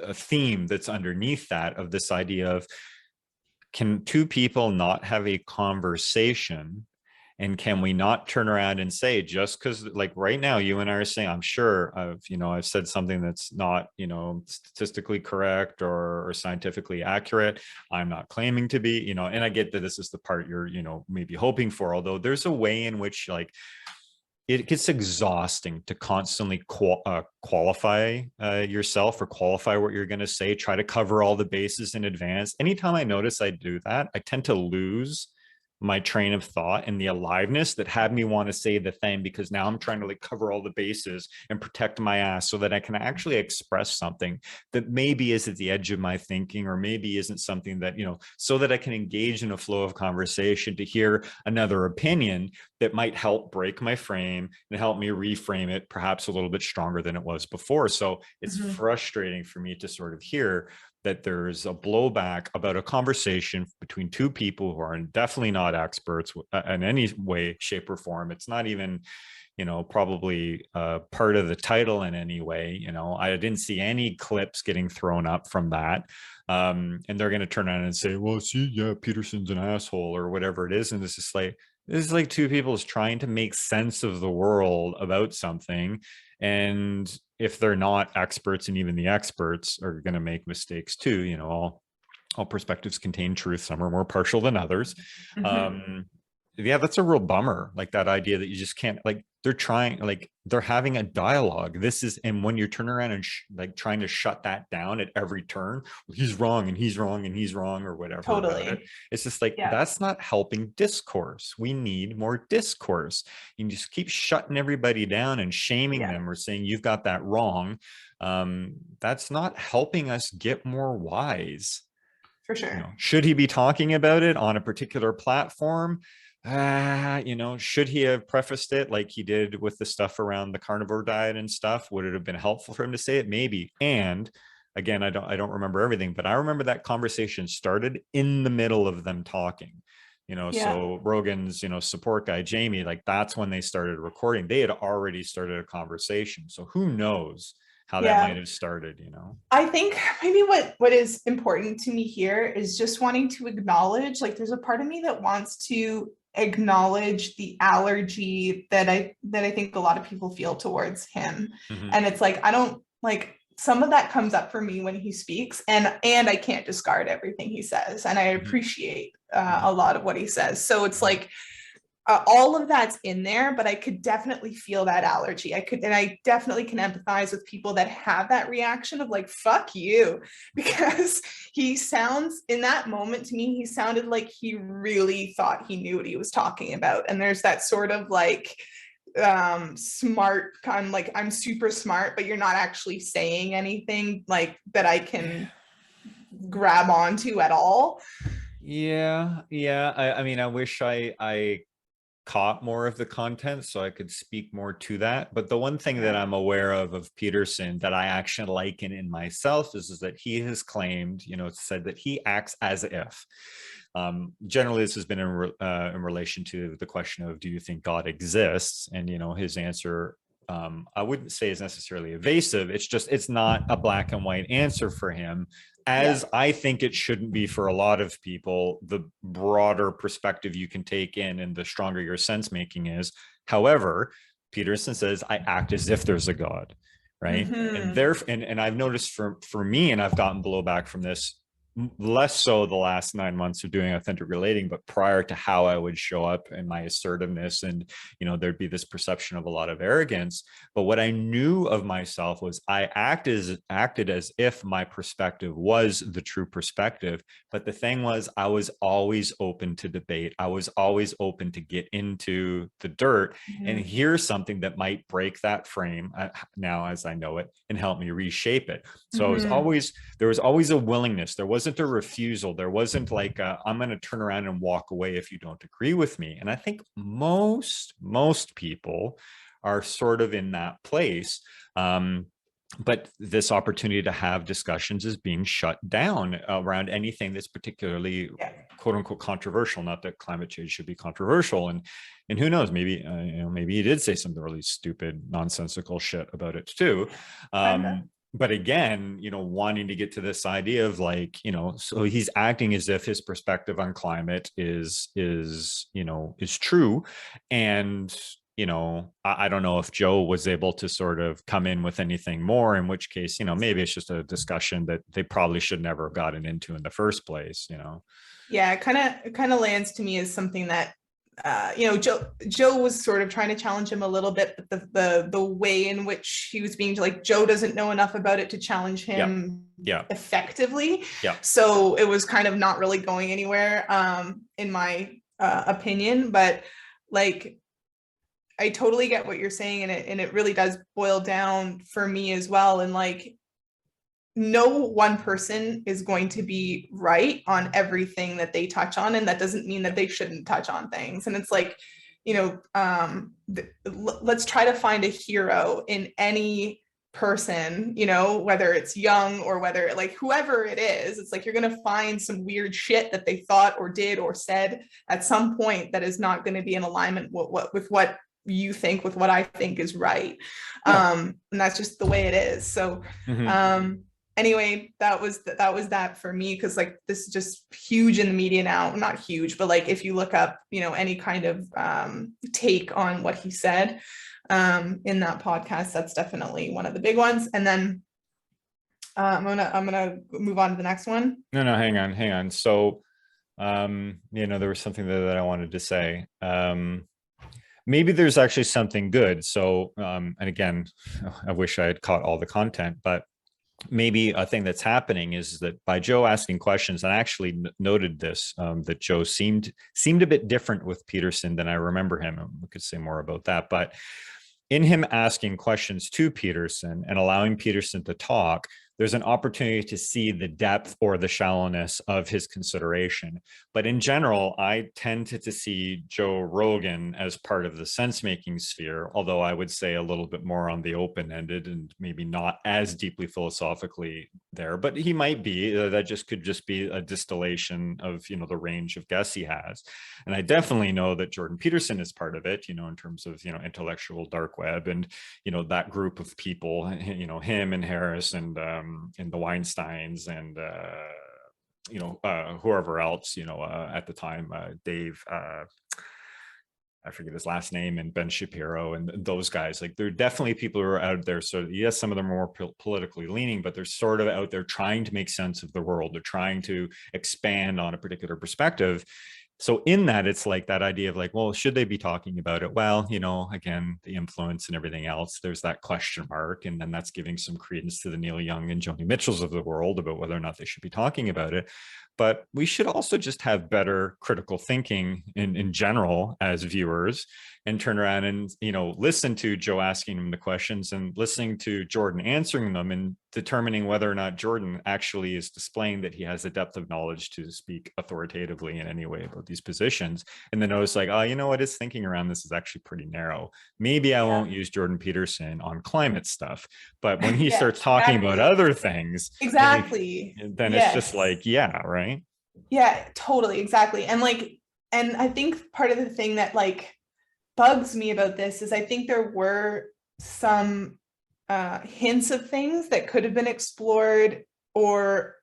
a theme that's underneath that of this idea of can two people not have a conversation, and can we not turn around and say just because like right now you and I are saying I'm sure I've said something that's not statistically correct or scientifically accurate. I'm not claiming to be, and I get that this is the part you're maybe hoping for, although there's a way in which like it gets exhausting to constantly qualify yourself or qualify what you're going to say, try to cover all the bases in advance. Anytime I notice I do that, I tend to lose my train of thought and the aliveness that had me want to say the thing, because now I'm trying to like cover all the bases and protect my ass so that I can actually express something that maybe is at the edge of my thinking, or maybe isn't something that, so that I can engage in a flow of conversation to hear another opinion that might help break my frame and help me reframe it perhaps a little bit stronger than it was before. So it's frustrating for me to sort of hear that there's a blowback about a conversation between two people who are definitely not experts in any way, shape, or form. It's not even, probably part of the title in any way. I didn't see any clips getting thrown up from that. And they're going to turn around and say, well, see, yeah, Peterson's an asshole or whatever it is. And this is like two people is trying to make sense of the world about something. And if they're not experts, and even the experts are going to make mistakes too, all perspectives contain truth. Some are more partial than others. Yeah, that's a real bummer. Like that idea that you just can't, like they're trying, like they're having a dialogue. And when you're turning around and like trying to shut that down at every turn, well, he's wrong and he's wrong and he's wrong or whatever about it. It's just like, that's not helping discourse. We need more discourse. You just keep shutting everybody down and shaming them or saying you've got that wrong. That's not helping us get more wise. For sure. Should he be talking about it on a particular platform? Should he have prefaced it like he did with the stuff around the carnivore diet and stuff? Would it have been helpful for him to say it? Maybe. And again, I don't remember everything, but I remember that conversation started in the middle of them talking. So Rogan's, support guy, Jamie, like that's when they started recording. They had already started a conversation. So who knows how that might have started, I think maybe what is important to me here is just wanting to acknowledge, like there's a part of me that wants to acknowledge the allergy that I think a lot of people feel towards him. And it's like I don't like some of that comes up for me when he speaks, and I can't discard everything he says, and I appreciate a lot of what he says. So it's like all of that's in there, but I could definitely feel that allergy. I definitely can empathize with people that have that reaction of like, fuck you, because he sounds in that moment to me, he sounded like he really thought he knew what he was talking about. And there's that sort of like, smart kind of like, I'm super smart, but you're not actually saying anything like that I can grab onto at all. Yeah. I mean, I wish I caught more of the content so I could speak more to that. But the one thing that I'm aware of Peterson that I actually liken in myself is that he has claimed, said that he acts as if. Generally, this has been in relation to the question of, do you think God exists? And, his answer, I wouldn't say is necessarily evasive. It's just, it's not a black and white answer for him, as I think it shouldn't be for a lot of people. The broader perspective you can take in and the stronger your sense making is. However, Peterson says, I act as if there's a God, right? And I've noticed for me, and I've gotten blowback from this, less so the last 9 months of doing authentic relating, but prior to how I would show up in my assertiveness, and there'd be this perception of a lot of arrogance. But what I knew of myself was I acted as if my perspective was the true perspective. But the thing was, I was always open to debate. I was always open to get into the dirt and hear something that might break that frame now as I know it, and help me reshape it. So there was always a willingness. There wasn't a refusal. There wasn't like I'm going to turn around and walk away if you don't agree with me. And I think most people are sort of in that place. But this opportunity to have discussions is being shut down around anything that's particularly quote unquote controversial. Not that climate change should be controversial. And who knows, maybe, maybe he did say some really stupid, nonsensical shit about it too. But again, wanting to get to this idea of like, so he's acting as if his perspective on climate is true. And, I don't know if Joe was able to sort of come in with anything more, in which case, maybe it's just a discussion that they probably should never have gotten into in the first place, Yeah, it kind of lands to me as something that Joe was sort of trying to challenge him a little bit, but the way in which he was being like, Joe doesn't know enough about it to challenge him effectively. So it was kind of not really going anywhere, in my opinion. But like, I totally get what you're saying, and it really does boil down for me as well. And like, no one person is going to be right on everything that they touch on, and that doesn't mean that they shouldn't touch on things. And it's like, let's try to find a hero in any person, whether it's young or whether like whoever it is. It's like you're going to find some weird shit that they thought or did or said at some point that is not going to be in alignment with what you think, with what I think is right. And that's just the way it is. So anyway, that was that for me, because like this is just huge in the media now. Not huge, but like if you look up, any kind of take on what he said in that podcast, that's definitely one of the big ones. And then I'm gonna move on to the next one. No, hang on. So there was something that I wanted to say. Maybe there's actually something good. So and again, I wish I had caught all the content, but maybe a thing that's happening is that by Joe asking questions, and I actually noted this, that Joe seemed a bit different with Peterson than I remember him. And we could say more about that, but in him asking questions to Peterson and allowing Peterson to talk, there's an opportunity to see the depth or the shallowness of his consideration. But in general, I tend to see Joe Rogan as part of the sense-making sphere, although I would say a little bit more on the open-ended and maybe not as deeply philosophically there, but he might be. That could just be a distillation of, the range of guests he has. And I definitely know that Jordan Peterson is part of it, in terms of, intellectual dark web and, that group of people, him and Harris and the Weinsteins and whoever else, at the time, Dave, I forget his last name, and Ben Shapiro and those guys. Like, there are definitely people who are out there. So yes, some of them are more politically leaning, but they're sort of out there trying to make sense of the world. They're trying to expand on a particular perspective. So in that, it's like that idea of like, well, should they be talking about it? Well, again, the influence and everything else, there's that question mark. And then that's giving some credence to the Neil Young and Joni Mitchells of the world about whether or not they should be talking about it. But we should also just have better critical thinking in general as viewers, and turn around and, listen to Joe asking him the questions and listening to Jordan answering them, and determining whether or not Jordan actually is displaying that he has the depth of knowledge to speak authoritatively in any way about these positions. And then notice like, oh, you know what, his thinking around this is actually pretty narrow. Maybe I won't use Jordan Peterson on climate stuff, but when he starts talking about other things, exactly, then it's just like, yeah, right. Yeah, totally, exactly. And like, and I think part of the thing that like bugs me about this is I think there were some hints of things that could have been explored, or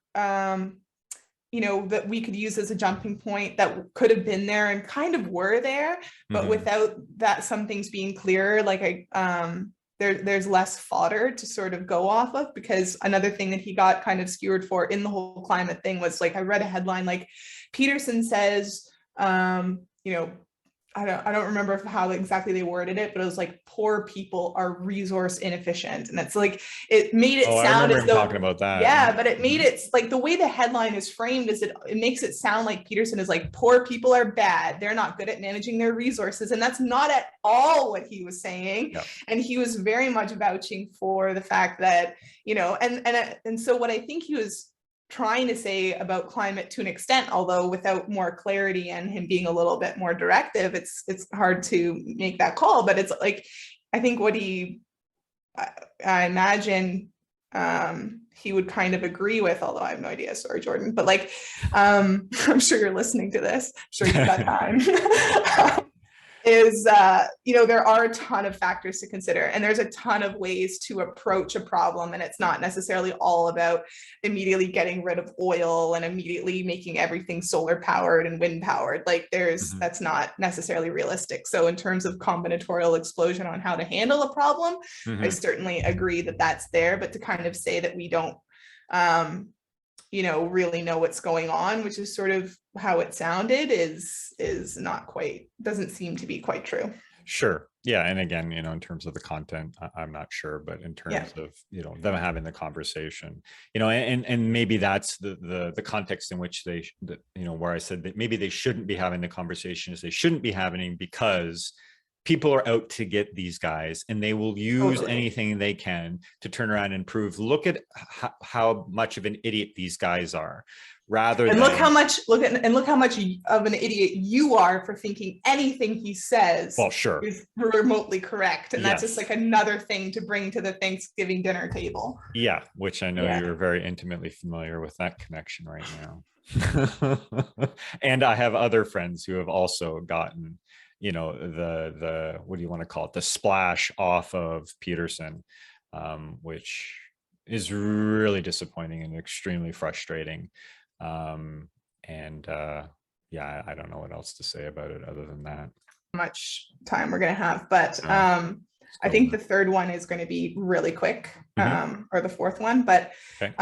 you know, that we could use as a jumping point that could have been there and kind of were there, but Mm-hmm. without that some things being clear, like there's less fodder to sort of go off of. Because another thing that he got kind of skewered for in the whole climate thing was like, I read a headline like Peterson says, you know, I don't remember how exactly they worded it, but it was like poor people are resource inefficient. And it's like it made it Oh, I sound remember as him talking though, about that. yeah, Yeah. but it made it like the way the headline is framed is it makes it sound like Peterson is like poor people are bad. They're not good at managing their resources. And that's not at all what he was saying. Yeah. And he was very much vouching for the fact that, you know, and so what I think he was trying to say about climate to an extent, although without more clarity and him being a little bit more directive, it's hard to make that call. But it's like, I think what I imagine he would kind of agree with, although I have no idea. Sorry, Jordan, but like, I'm sure you're listening to this. I'm sure you've got time. Is you know, there are a ton of factors to consider, and there's a ton of ways to approach a problem, and it's not necessarily all about immediately getting rid of oil and immediately making everything solar powered and wind powered. Like Mm-hmm. that's not necessarily realistic. So in terms of combinatorial explosion on how to handle a problem, I Mm-hmm. certainly agree that that's there. But to kind of say that we don't you know, really know what's going on, which is sort of how it sounded, is not quite, doesn't seem to be quite true. Sure. Yeah. And again, in terms of the content, I'm not sure, but in Yeah. terms of, them having the conversation, and maybe that's the context in which where I said that maybe they shouldn't be having the conversation, is they shouldn't be having, because people are out to get these guys and they will use Totally. anything they can to turn around and prove, look at how much of an idiot these guys are, rather And than, look how much of an idiot you are for thinking anything he says well, sure. is remotely correct. And that's just Yes. like another thing to bring to the Thanksgiving dinner table. Yeah, which I know Yeah. you're very intimately familiar with that connection right now. And I have other friends who have also gotten, the what do you want to call it, the splash off of Peterson, which is really disappointing and extremely frustrating. And yeah, I don't know what else to say about it other than that. Much time we're going to have, but So, I think the third one is going to be really quick, mm-hmm. or the fourth one. But Okay.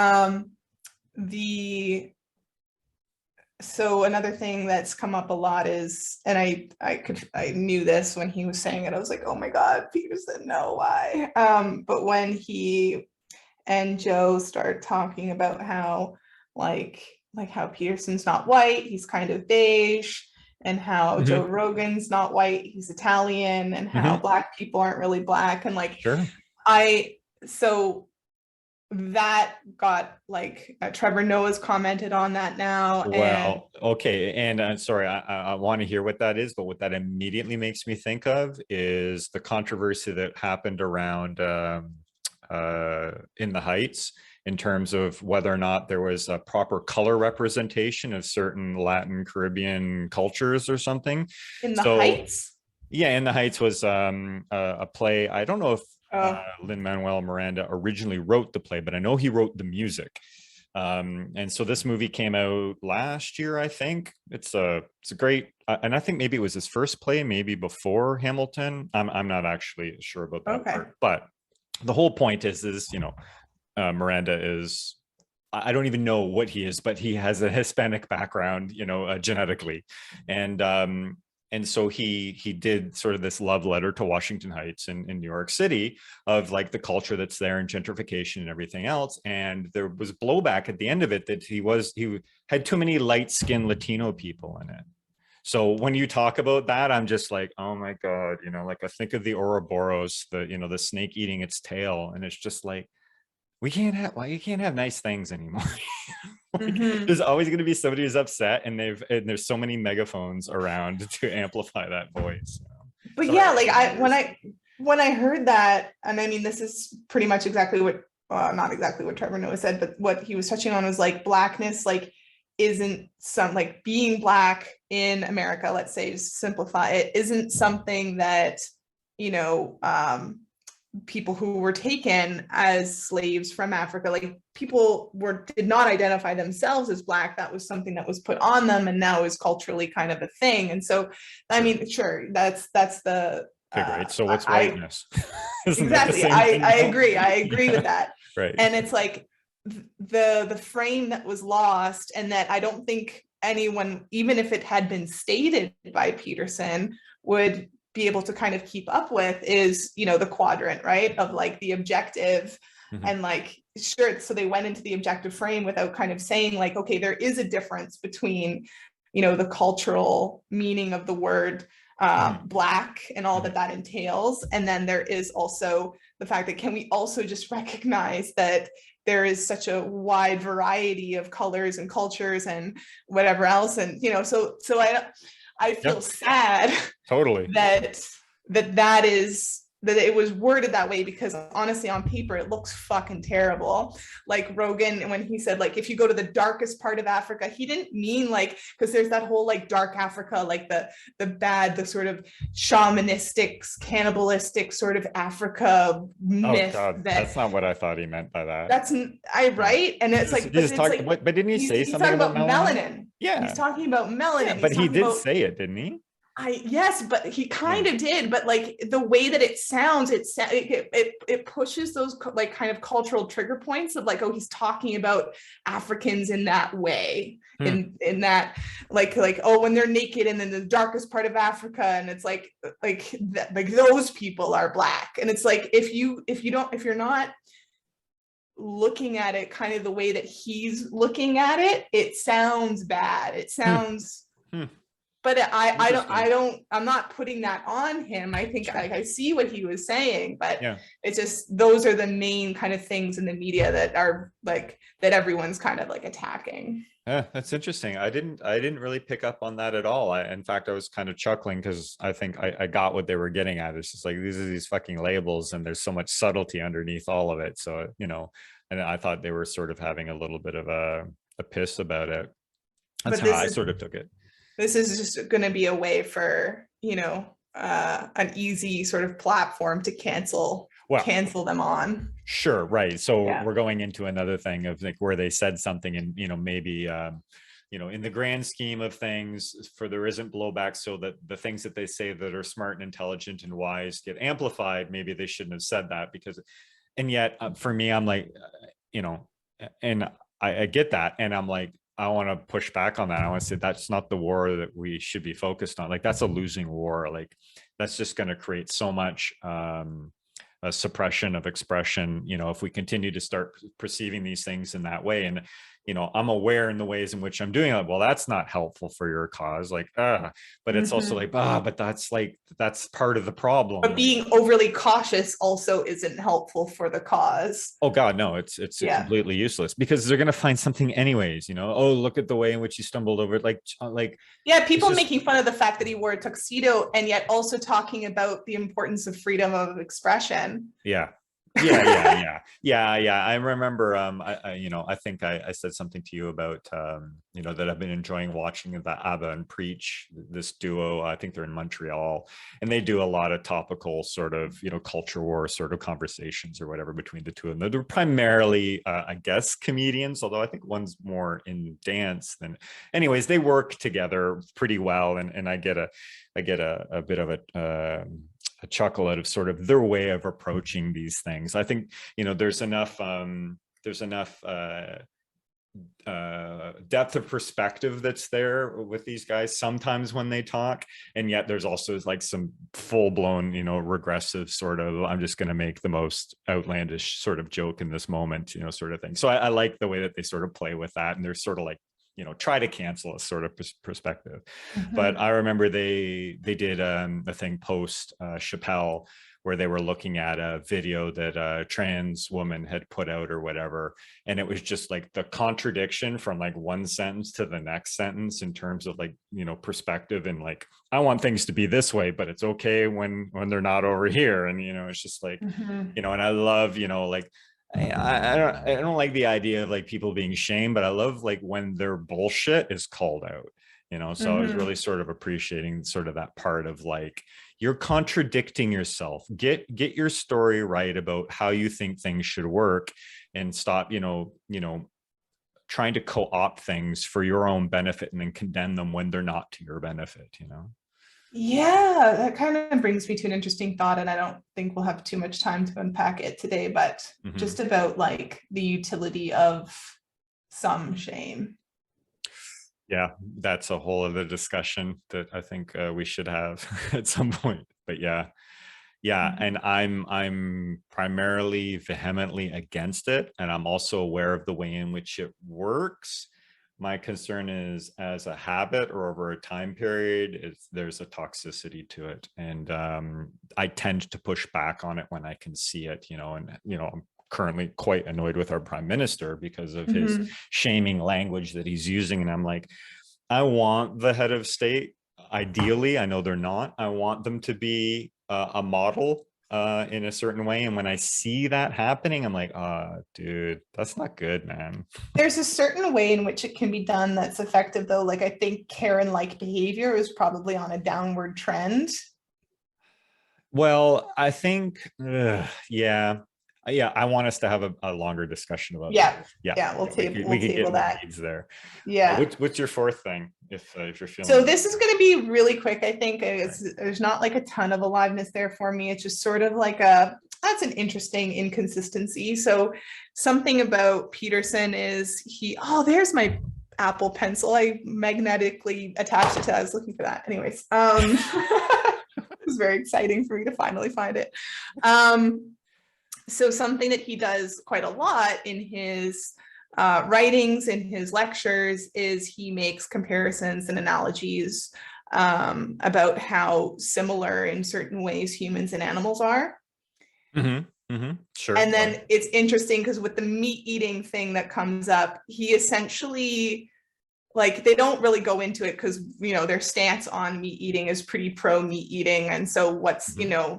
So another thing that's come up a lot is, and I knew this when he was saying it, I was like, oh my God, Peterson, no, why? But when he and Joe start talking about how like how Peterson's not white, he's kind of beige, and how Mm-hmm. Joe Rogan's not white, he's Italian, and how Mm-hmm. Black people aren't really Black, and like Sure. so that got like Trevor Noah's commented on that now. And Well, okay. And sorry, I want to hear what that is, but what that immediately makes me think of is the controversy that happened around In the Heights, in terms of whether or not there was a proper color representation of certain Latin Caribbean cultures or something. In the So Heights. yeah, In the Heights was a play. I don't know if Oh, Lin-Manuel Miranda originally wrote the play, but I know he wrote the music. And so this movie came out last year, I think. It's a great, and I think maybe it was his first play, maybe before Hamilton. I'm not actually sure about that okay. part, but the whole point is Miranda is, I don't even know what he is, but he has a Hispanic background, genetically, and so he did sort of this love letter to Washington Heights in New York City, of like the culture that's there and gentrification and everything else. And there was blowback at the end of it that he had too many light-skinned Latino people in it. So when you talk about that, I'm just like, oh my God, like I think of the Ouroboros, the snake eating its tail, and it's just like, you can't have nice things anymore. Like, there's always going to be somebody who's upset, and there's so many megaphones around to amplify that voice. But Sorry, yeah, like when I heard that, and I mean, this is pretty much exactly what not exactly what Trevor Noah said, but what he was touching on was like Blackness, like isn't some like being Black in America, let's say, to simplify it, isn't something that, you know, people who were taken as slaves from Africa, like people did not identify themselves as Black. That was something that was put on them and now is culturally kind of a thing. And so, I mean, sure, that's the okay, great. So what's whiteness? Isn't exactly. I agree. I agree with that. Right. And it's like the frame that was lost, and that I don't think anyone, even if it had been stated by Peterson, would be able to kind of keep up with, is, you know, the quadrant, right, of like the objective. And like, sure, so they went into the objective frame without kind of saying like, okay, there is a difference between, you know, the cultural meaning of the word Black and all that entails, and then there is also the fact that, can we also just recognize that there is such a wide variety of colors and cultures and whatever else, and, you know, so I feel sad totally that it was worded that way, because honestly, on paper, it looks fucking terrible. Like Rogan, when he said, like, if you go to the darkest part of Africa, he didn't mean like, because there's that whole like dark Africa, like the bad, the sort of shamanistic, cannibalistic sort of Africa myth. Oh God, that's not what I thought he meant by that. That's right. And it's like, but didn't he say something about melanin? Yeah, he's talking about melanin. Yeah, but he did say it, didn't he? Yes, but he kind of did, but like the way that it sounds, it pushes those like kind of cultural trigger points of like, oh, he's talking about Africans in that way, in that like oh, when they're naked and in the darkest part of Africa, and it's like those people are Black, and it's like if you're not looking at it kind of the way that he's looking at it, it sounds bad. It sounds. But I'm not putting that on him. I think I see what he was saying, but it's just, those are the main kind of things in the media that are like, that everyone's kind of like attacking. Yeah, that's interesting. I didn't really pick up on that at all. In fact, I was kind of chuckling because I think I got what they were getting at. It's just like, these are these fucking labels and there's so much subtlety underneath all of it. So, you know, and I thought they were sort of having a little bit of a piss about it. That's how I sort of took it. This is just going to be a way for, you know, an easy sort of platform to cancel them on. Sure. Right. So we're going into another thing of like where they said something and, you know, maybe, you know, in the grand scheme of things, there isn't blowback, so that the things that they say that are smart and intelligent and wise get amplified. Maybe they shouldn't have said that, because, and yet for me, I'm like, you know, and I get that. And I'm like, I want to push back on that. I want to say that's not the war that we should be focused on. Like, that's a losing war. Like, that's just going to create so much a suppression of expression, you know, if we continue to start perceiving these things in that way. And, you know, I'm aware in the ways in which I'm doing it. Well, that's not helpful for your cause. Like, but it's also like, but that's part of the problem. But being overly cautious also isn't helpful for the cause. Oh God, no, it's completely useless, because they're going to find something anyways, you know. Oh, look at the way in which you stumbled over it. Like, yeah, people making fun of the fact that he wore a tuxedo and yet also talking about the importance of freedom of expression. Yeah. I remember, I think I said something to you about, you know, that I've been enjoying watching the Aella and Preach, this duo. I think they're in Montreal, and they do a lot of topical sort of, you know, culture war sort of conversations or whatever between the two of them. They're primarily, I guess, comedians, although I think one's more in dance than, anyways, they work together pretty well. And I get a bit of a chuckle out of sort of their way of approaching these things. I think, you know, there's enough depth of perspective that's there with these guys sometimes when they talk, and yet there's also like some full-blown, you know, regressive sort of, I'm just going to make the most outlandish sort of joke in this moment, you know, sort of thing. So I like the way that they sort of play with that, and they're sort of like, you know, try to cancel a sort of perspective. But I remember they did a thing post Chappelle where they were looking at a video that a trans woman had put out or whatever, and it was just like the contradiction from like one sentence to the next sentence in terms of like, you know, perspective, and like, I want things to be this way, but it's okay when they're not over here, and, you know, it's just like, you know, and I love, you know, like, I don't like the idea of like people being shamed, but I love like when their bullshit is called out, you know. So I was really sort of appreciating sort of that part of like, you're contradicting yourself. Get your story right about how you think things should work, and stop, trying to co-opt things for your own benefit and then condemn them when they're not to your benefit, you know. Yeah, that kind of brings me to an interesting thought, and I don't think we'll have too much time to unpack it today, but just about like the utility of some shame. Yeah, that's a whole other discussion that I think we should have at some point. But yeah, and I'm primarily vehemently against it, and I'm also aware of the way in which it works. My concern is, as a habit or over a time period, there's a toxicity to it, and I tend to push back on it when I can see it, and I'm currently quite annoyed with our prime minister because of his shaming language that he's using, and I'm like, I want the head of state, ideally, I know they're not, I want them to be a model in a certain way, and when I see that happening, I'm like, dude, that's not good, man. There's a certain way in which it can be done that's effective, though. Like, I think Karen-like behavior is probably on a downward trend. Well, I think, yeah, I want us to have a longer discussion about that. We'll table that there. Yeah. What's your fourth thing, if you're feeling? So this is going to be really quick. I think there's not like a ton of aliveness there for me. It's just sort of like that's an interesting inconsistency. So something about Peterson is there's my Apple Pencil. I magnetically attached it to. I was looking for that. Anyways, it was very exciting for me to finally find it. So something that he does quite a lot in his writings, in his lectures, is he makes comparisons and analogies about how similar in certain ways humans and animals are. Sure. And then it's interesting because with the meat eating thing that comes up, he essentially, like, they don't really go into it because, their stance on meat eating is pretty pro meat eating. And so what's,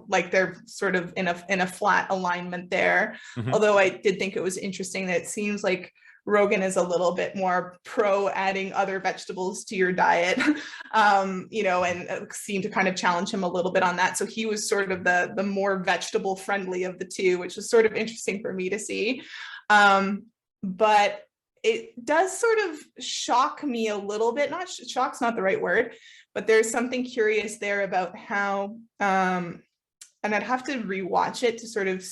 like, they're sort of in a flat alignment there. Although I did think it was interesting that it seems like Rogan is a little bit more pro adding other vegetables to your diet, and seemed to kind of challenge him a little bit on that. So he was sort of the more vegetable friendly of the two, which was sort of interesting for me to see. But it does sort of shock me a little bit. Not shock's not the right word, but there's something curious there about how, and I'd have to rewatch it to sort of,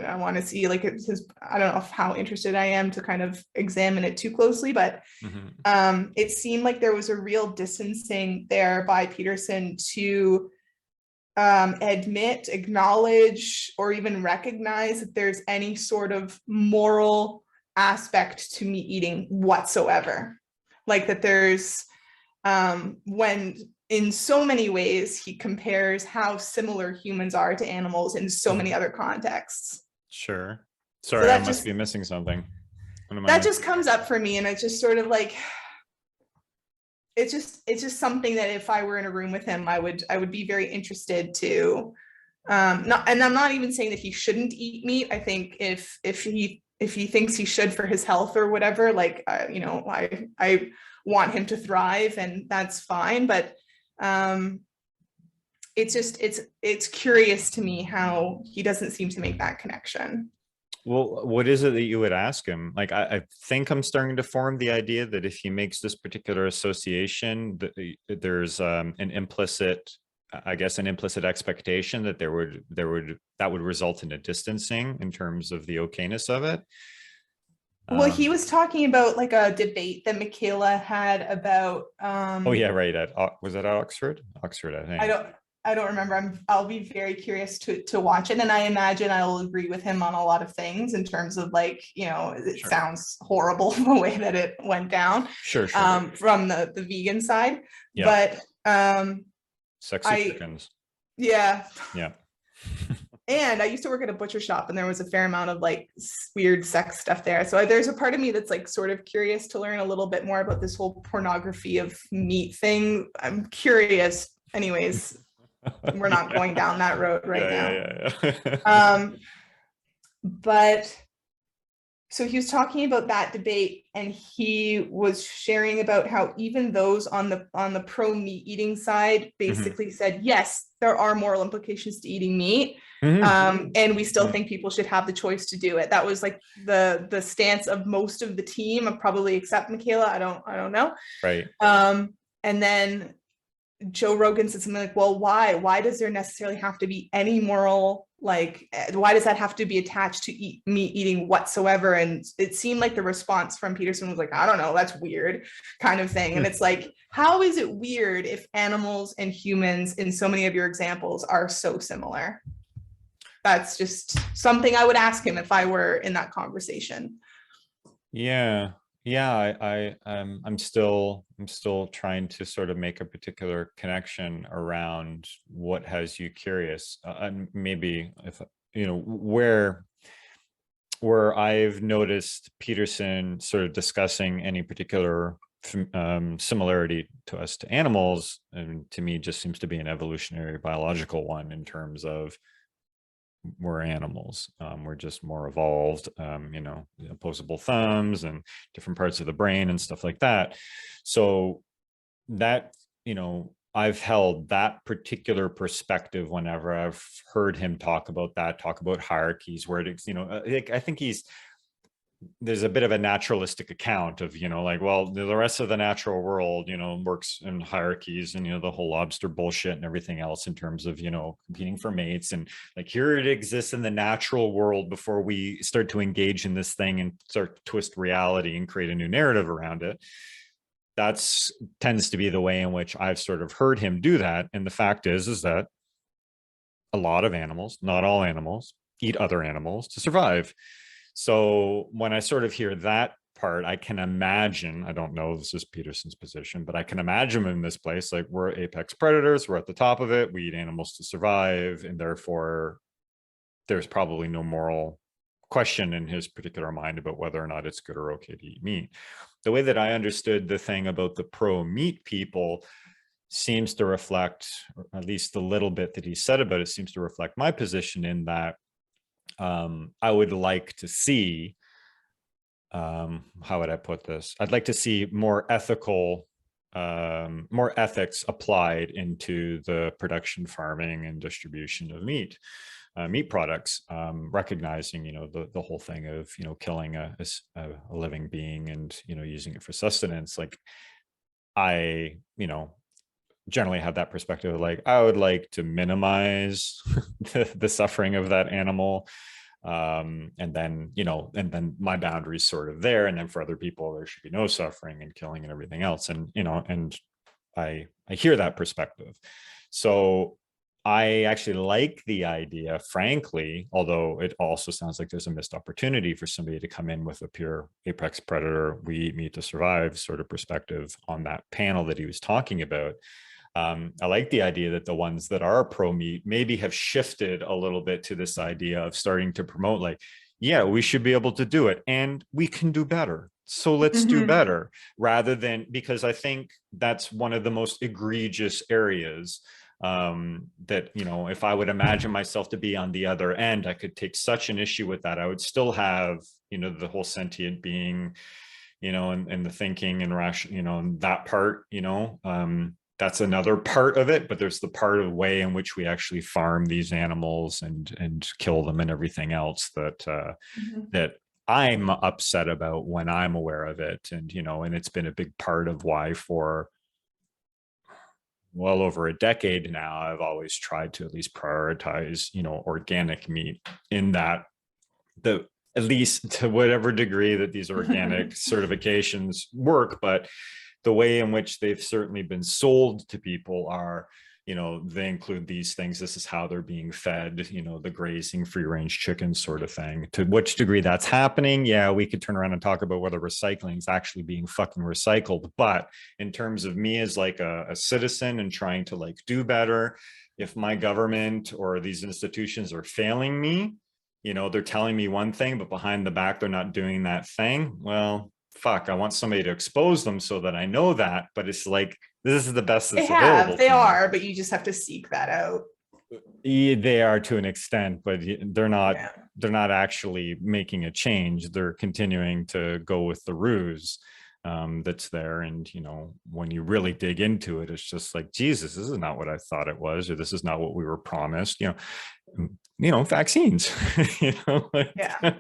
I want to see, like, I don't know how interested I am to kind of examine it too closely, but it seemed like there was a real distancing there by Peterson to admit, acknowledge, or even recognize that there's any sort of moral aspect to meat eating whatsoever. Like that there's, when in so many ways he compares how similar humans are to animals in so many other contexts. Sure. Sorry, so I must be missing something. That just comes up for me, and it's just sort of like, it's just something that if I were in a room with him, I would be very interested to, and I'm not even saying that he shouldn't eat meat. I think if he thinks he should for his health or whatever, like, I want him to thrive, and that's fine. But it's curious to me how he doesn't seem to make that connection. Well, what is it that you would ask him? Like, I think I'm starting to form the idea that if he makes this particular association, there's an implicit expectation that that would result in a distancing in terms of the okayness of it. Well, he was talking about like a debate that Michaela had about. Oh yeah, right. Was that Oxford? Oxford, I think. I don't remember. I'll be very curious to watch it, and I imagine I will agree with him on a lot of things in terms of, like, it sounds horrible the way that it went down. Sure. From the vegan side, but sexy chickens. Yeah. Yeah. And I used to work at a butcher shop, and there was a fair amount of like weird sex stuff there. So there's a part of me that's like sort of curious to learn a little bit more about this whole pornography of meat thing. I'm curious. Anyways, we're not going down that road right now. Yeah. But So he was talking about that debate, and he was sharing about how even those on the pro meat eating side Mhm. basically said, yes, there are moral implications to eating meat. Mhm. And we still Mhm. think people should have the choice to do it. That was like the stance of most of the team, probably except Michaela. I don't know. Right. And then Joe Rogan said something like, well, why? Why does there necessarily have to be any moral, like, why does that have to be attached to meat eating whatsoever? And it seemed like the response from Peterson was like, I don't know, that's weird, kind of thing. And it's like, how is it weird if animals and humans in so many of your examples are so similar? That's just something I would ask him if I were in that conversation. Yeah. Yeah, I'm still trying to sort of make a particular connection around what has you curious. And maybe if where I've noticed Peterson sort of discussing any particular similarity to us to animals, and to me just seems to be an evolutionary biological one in terms of we're animals. We're just more evolved, opposable thumbs and different parts of the brain and stuff like that. So that, I've held that particular perspective whenever I've heard him talk about that, talk about hierarchies, where it's, I think there's a bit of a naturalistic account of, like, well, the rest of the natural world, works in hierarchies, and, the whole lobster bullshit and everything else in terms of, competing for mates. And like, here it exists in the natural world before we start to engage in this thing and start to twist reality and create a new narrative around it. That's tends to be the way in which I've sort of heard him do that. And the fact is that a lot of animals, not all animals, eat other animals to survive. So when I sort of hear that part, I can imagine, I don't know, this is Peterson's position, but I can imagine him in this place, like, we're apex predators, we're at the top of it, we eat animals to survive, and therefore there's probably no moral question in his particular mind about whether or not it's good or okay to eat meat. The way that I understood the thing about the pro meat people seems to reflect, or at least the little bit that he said about it seems to reflect my position, in that I would like to see, how would I put this? I'd like to see more ethics applied into the production, farming, and distribution of meat products, recognizing, the whole thing of, killing a living being and, using it for sustenance. Like, I, generally have that perspective of, like, I would like to minimize the suffering of that animal, and then my boundaries sort of there, and then for other people there should be no suffering and killing and everything else. And I hear that perspective. So I actually like the idea, frankly, although it also sounds like there's a missed opportunity for somebody to come in with a pure apex predator, we eat meat to survive sort of perspective on that panel that he was talking about. I like the idea that the ones that are pro meat maybe have shifted a little bit to this idea of starting to promote, like, yeah, we should be able to do it and we can do better. So let's do Mm-hmm. better, rather than, because I think that's one of the most egregious areas, that, if I would imagine myself to be on the other end, I could take such an issue with that. I would still have, the whole sentient being, and the thinking and ration, and that part, that's another part of it. But there's the part of the way in which we actually farm these animals and kill them and everything else Mm-hmm. that I'm upset about when I'm aware of it. And, and it's been a big part of why, for well over a decade now, I've always tried to at least prioritize, organic meat, in that, the at least to whatever degree that these organic certifications work. But the way in which they've certainly been sold to people are, they include these things, this is how they're being fed, the grazing free range chicken sort of thing. To which degree that's happening, yeah, we could turn around and talk about whether recycling is actually being fucking recycled. But in terms of me as like a citizen and trying to, like, do better, if my government or these institutions are failing me, they're telling me one thing, but behind the back, they're not doing that thing. Well, fuck, I want somebody to expose them so that I know that. But it's like, this is the best that's available They to me. are, but you just have to seek that out. They are to an extent, but they're not. Yeah. they're not actually making a change. They're continuing to go with the ruse that's there. And, you know, when you really dig into it, it's just like, Jesus, this is not what I thought it was, or this is not what we were promised, vaccines, like, Yeah.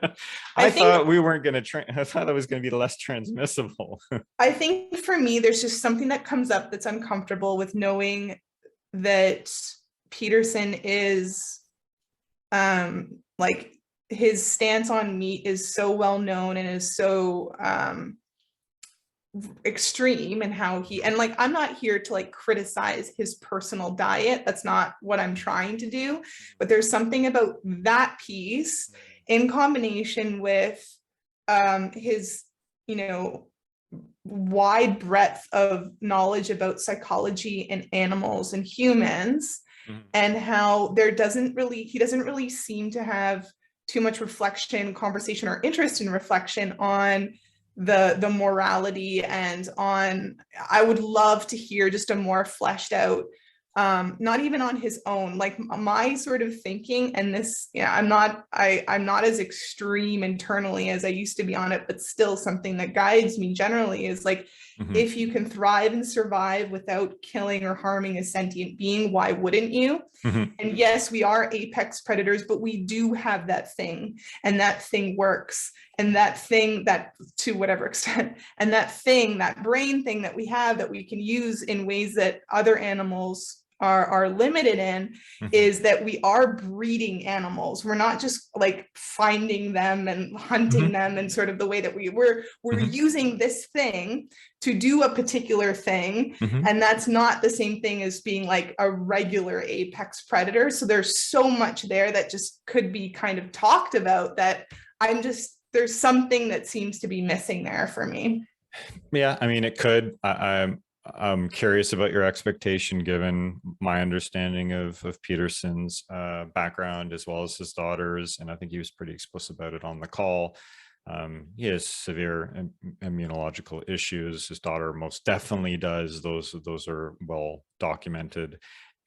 I thought we weren't going to, I thought it was going to be less transmissible. I think for me, there's just something that comes up that's uncomfortable with knowing that Peterson is like his stance on meat is so well known and is so extreme, and how he, and like, I'm not here to like criticize his personal diet. That's not what I'm trying to do. But there's something about that piece in combination with his, wide breadth of knowledge about psychology and animals and humans, and how he doesn't really seem to have too much reflection, conversation, or interest in reflection on the morality, and on, I would love to hear just a more fleshed out, not even on his own, like my sort of thinking, and this, I'm not as extreme internally as I used to be on it, but still something that guides me generally is like, if you can thrive and survive without killing or harming a sentient being, why wouldn't you? And yes, we are apex predators, but we do have that thing, and that thing works. And that thing, that, to whatever extent, and that brain thing that we have that we can use in ways that other animals are limited in, is that we are breeding animals. We're not just like finding them and hunting them, and sort of the way that we're using this thing to do a particular thing. And that's not the same thing as being like a regular apex predator. So there's so much there that just could be kind of talked about, that there's something that seems to be missing there for me. Yeah, I mean, it could. I'm curious about your expectation, given my understanding of Peterson's background as well as his daughter's, and I think he was pretty explicit about it on the call. He has severe immunological issues. His daughter most definitely does. Those are well documented.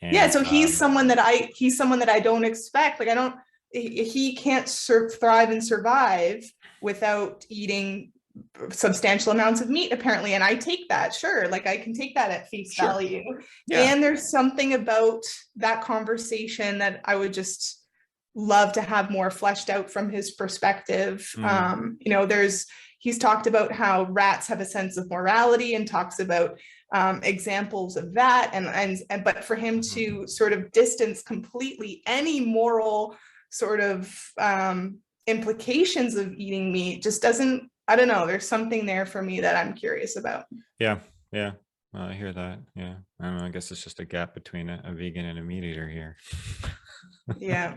And, yeah, so he's someone that I don't expect. Like, he can't thrive and survive without eating substantial amounts of meat, apparently, and I take that, sure, like I can take that at face value. Yeah. And there's something about that conversation that I would just love to have more fleshed out from his perspective. He's talked about how rats have a sense of morality, and talks about examples of that, and but for him to sort of distance completely any moral sort of implications of eating meat just doesn't, I don't know, there's something there for me that I'm curious about. Yeah. I hear that. Yeah. I don't know. I guess it's just a gap between a vegan and a meat eater here. Yeah.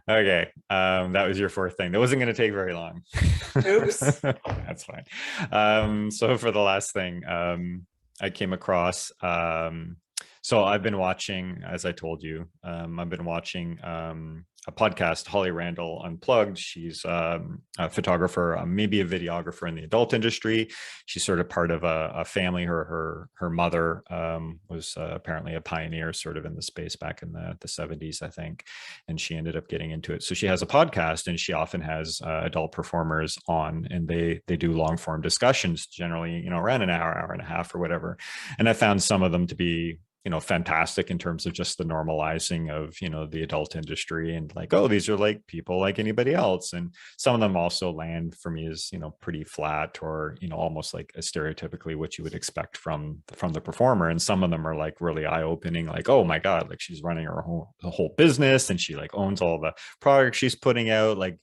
Okay. That was your fourth thing. That wasn't going to take very long. Oops. That's fine. So for the last thing, I came across, so I've been watching, as I told you, I've been watching a podcast, Holly Randall Unplugged. She's a photographer, maybe a videographer in the adult industry. She's sort of part of a family. Her mother was apparently a pioneer sort of in the space back in the 70s, I think. And she ended up getting into it. So she has a podcast, and she often has adult performers on, and they do long form discussions, generally, around an hour and a half or whatever. And I found some of them to be fantastic in terms of just the normalizing of, the adult industry, and like, oh, these are like people like anybody else. And some of them also land for me as, pretty flat, or, almost like a stereotypically what you would expect from the performer. And some of them are like really eye-opening, like, oh my God, like she's running her whole business, and she like owns all the products she's putting out, like,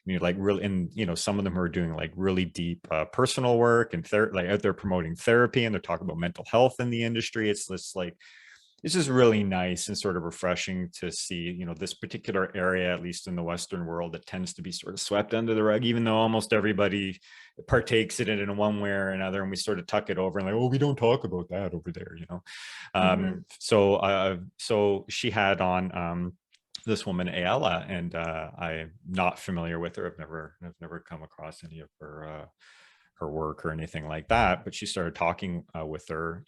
like really, and, some of them are doing like really deep personal work, and like out there promoting therapy, and they're talking about mental health in the industry. It's this like, it's just really nice and sort of refreshing to see, this particular area, at least in the Western world, that tends to be sort of swept under the rug, even though almost everybody partakes in it in one way or another, and we sort of tuck it over and like, oh, we don't talk about that over there, So she had on this woman, Aella, and I'm not familiar with her. I've never come across any of her work or anything like that, but she started talking with her,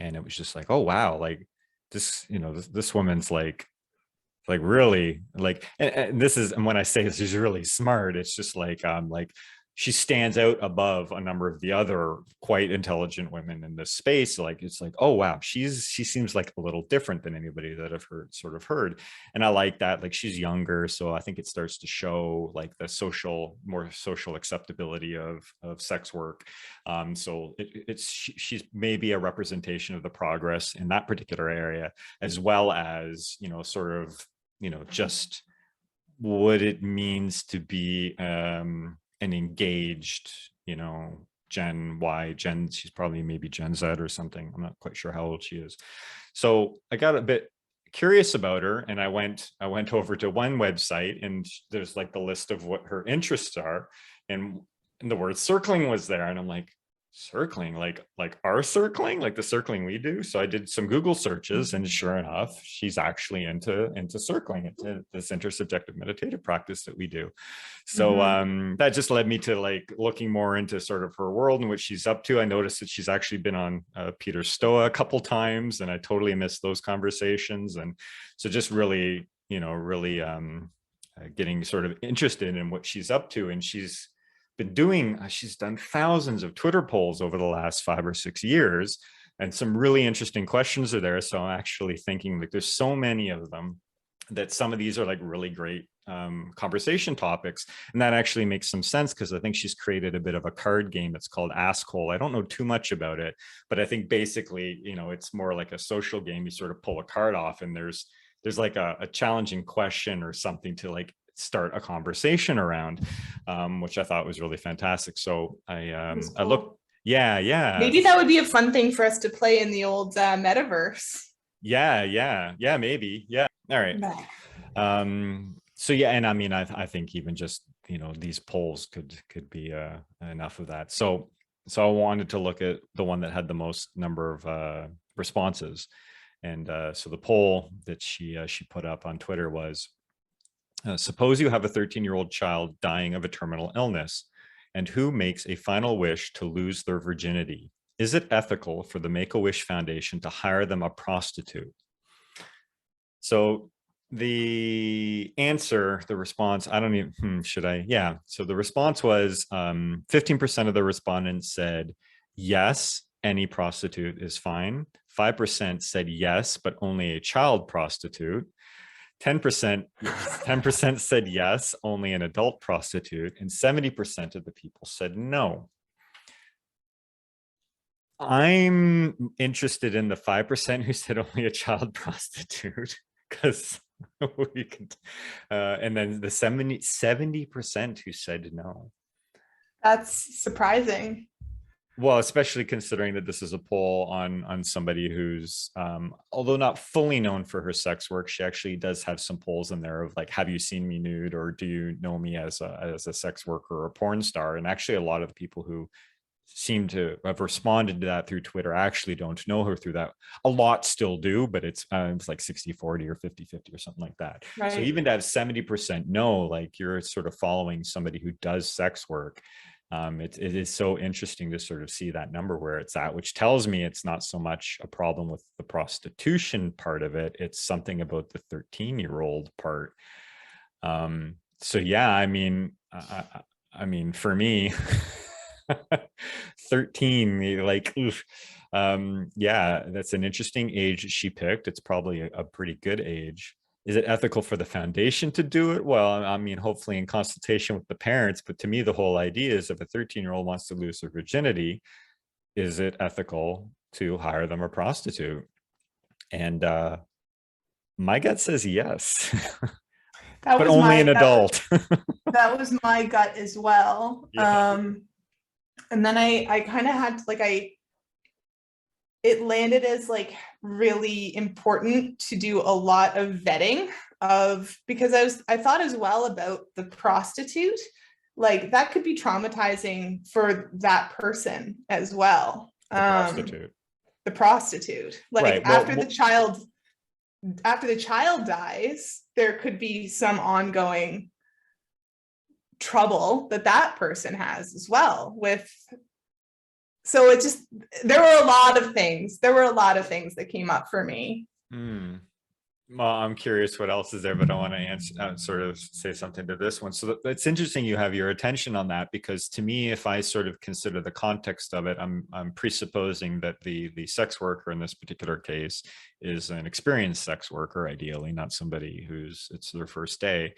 and it was just like, oh wow, like this, this woman's like like really like, and this is, and when I say this, she's really smart, it's just like she stands out above a number of the other quite intelligent women in this space. Like it's like, oh wow, she seems like a little different than anybody that I've heard. And I like that. Like she's younger, so I think it starts to show like the more social acceptability of sex work. So she's maybe a representation of the progress in that particular area, as well as, you know, sort of, you know, just what it means to be an engaged, you know, she's probably maybe Gen Z or something. I'm not quite sure how old she is. So I got a bit curious about her, and I went over to one website, and there's like the list of what her interests are, and the word circling was there, and I'm like, circling, like our circling, like the circling we do. So I did some Google searches, and sure enough, she's actually into circling, into this intersubjective meditative practice that we do. So that just led me to like looking more into sort of her world and what she's up to. I noticed that she's actually been on Peter Stoa a couple times, and I totally missed those conversations. And so just really, you know, really getting sort of interested in what she's up to. And she's done thousands of Twitter polls over the last 5 or 6 years, and some really interesting questions are there. So I'm actually thinking like there's so many of them that some of these are like really great conversation topics. And that actually makes some sense, because I think she's created a bit of a card game. It's called Asshole. I don't know too much about it, but I think basically, you know, it's more like a social game. You sort of pull a card off, and there's like a challenging question or something to like start a conversation around, which I thought was really fantastic. So Cool. I looked, yeah. Maybe that would be a fun thing for us to play in the old metaverse. Yeah, maybe. Yeah. All right. So yeah, and I mean, I think even just, you know, these polls could be enough of that. So I wanted to look at the one that had the most number of responses. And so the poll that she put up on Twitter was, suppose you have a 13-year-old child dying of a terminal illness, and who makes a final wish to lose their virginity? Is it ethical for the Make-A-Wish Foundation to hire them a prostitute? So the answer, the response, I don't even, should I? Yeah. So the response was 15% of the respondents said, yes, any prostitute is fine. 5% said yes, but only a child prostitute. 10% said yes, only an adult prostitute, and 70% of the people said no. I'm interested in the 5% who said only a child prostitute, because we could, and then the 70% who said no. That's surprising. Well, especially considering that this is a poll on somebody who's, although not fully known for her sex work, she actually does have some polls in there of like, have you seen me nude, or do you know me as a sex worker or a porn star? And actually, a lot of the people who seem to have responded to that through Twitter actually don't know her through that. A lot still do, but it's like 60-40 or 50-50 or something like that. Right. So even to have 70% no, like you're sort of following somebody who does sex work. It is so interesting to sort of see that number where it's at, which tells me it's not so much a problem with the prostitution part of it. It's something about the 13-year-old part. So yeah, I mean, for me, 13, like, oof. Yeah, that's an interesting age she picked. It's probably a pretty good age. Is it ethical for the foundation to do it? Well, I mean, hopefully in consultation with the parents, but to me, the whole idea is if a 13-year-old wants to lose their virginity, is it ethical to hire them a prostitute? And my gut says yes, but only an adult. That was my gut as well. Yeah. And then I kind of had to, like, it landed as like really important to do a lot of vetting because I thought as well about the prostitute, like that could be traumatizing for that person as well. The prostitute, like right. After the child dies, there could be some ongoing trouble that person has as well with. So it just, there were a lot of things that came up for me. Well, I'm curious what else is there, but I want to answer, sort of say something to this one. So it's interesting you have your attention on that, because to me, if I sort of consider the context of it, I'm presupposing that the sex worker in this particular case is an experienced sex worker, ideally, not somebody who's it's their first day.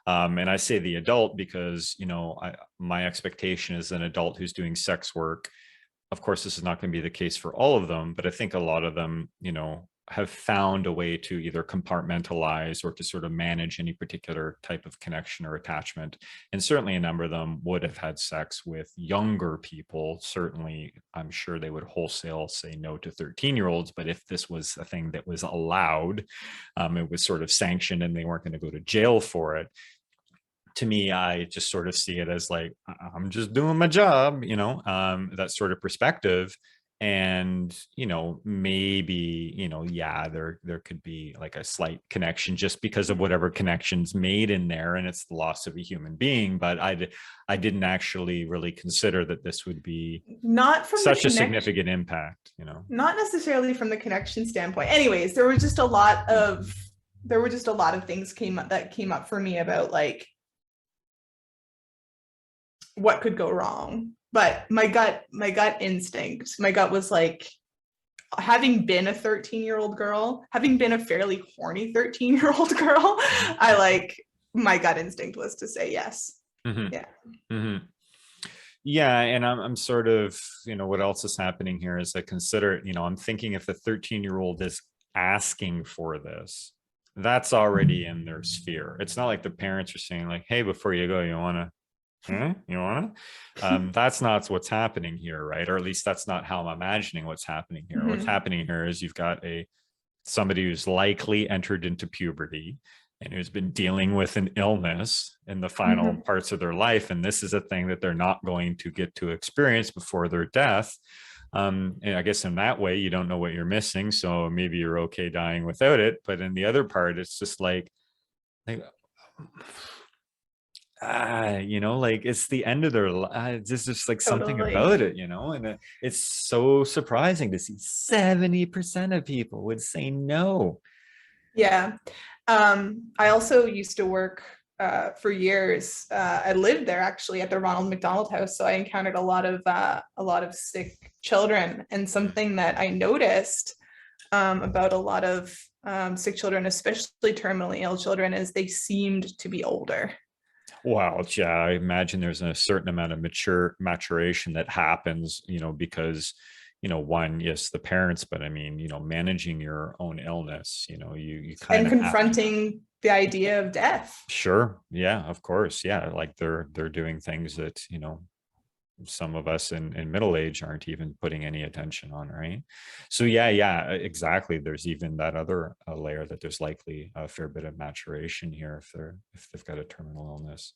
And I say the adult because, my expectation is an adult who's doing sex work. Of course, this is not going to be the case for all of them, but I think a lot of them, have found a way to either compartmentalize or to sort of manage any particular type of connection or attachment. And certainly a number of them would have had sex with younger people. Certainly, I'm sure they would wholesale say no to 13-year-olds, but if this was a thing that was allowed, it was sort of sanctioned and they weren't going to go to jail for it. To me, I just sort of see it as like, I'm just doing my job, that sort of perspective. And, maybe, yeah, there could be like a slight connection just because of whatever connections made in there. And it's the loss of a human being. But I didn't actually really consider that this would be not from such a significant impact, Not necessarily from the connection standpoint. Anyways, there were just a lot of things that came up for me about like what could go wrong. But my gut instinct, my gut was like, having been a 13-year-old girl, having been a fairly horny 13-year-old girl, my gut instinct was to say yes. Mm-hmm. Yeah. Mm-hmm. Yeah. And I'm sort of, what else is happening here is I consider, I'm thinking if the 13-year-old is asking for this, that's already in their sphere. It's not like the parents are saying like, hey, before you go, you want to, that's not what's happening here, right? Or at least that's not how I'm imagining what's happening here. Mm-hmm. What's happening here is you've got somebody who's likely entered into puberty and who's been dealing with an illness in the final mm-hmm. parts of their life, and this is a thing that they're not going to get to experience before their death. And I guess in that way, you don't know what you're missing, so maybe you're okay dying without it. But in the other part, it's just like it's the end of their life. There's just like something about it, and it's so surprising to see 70% of people would say no. Yeah. I also used to work for years. I lived there actually at the Ronald McDonald House, so I encountered a lot of sick children. And something that I noticed about a lot of sick children, especially terminally ill children, is they seemed to be older. Wow, yeah, I imagine there's a certain amount of maturation that happens, because, one, yes, the parents, but I mean, managing your own illness, you kind of confronting the idea of death. Sure. Yeah, of course. Yeah. Like they're doing things that, some of us in middle age aren't even putting any attention on, right? So yeah, exactly. There's even that other layer that there's likely a fair bit of maturation here if they've got a terminal illness,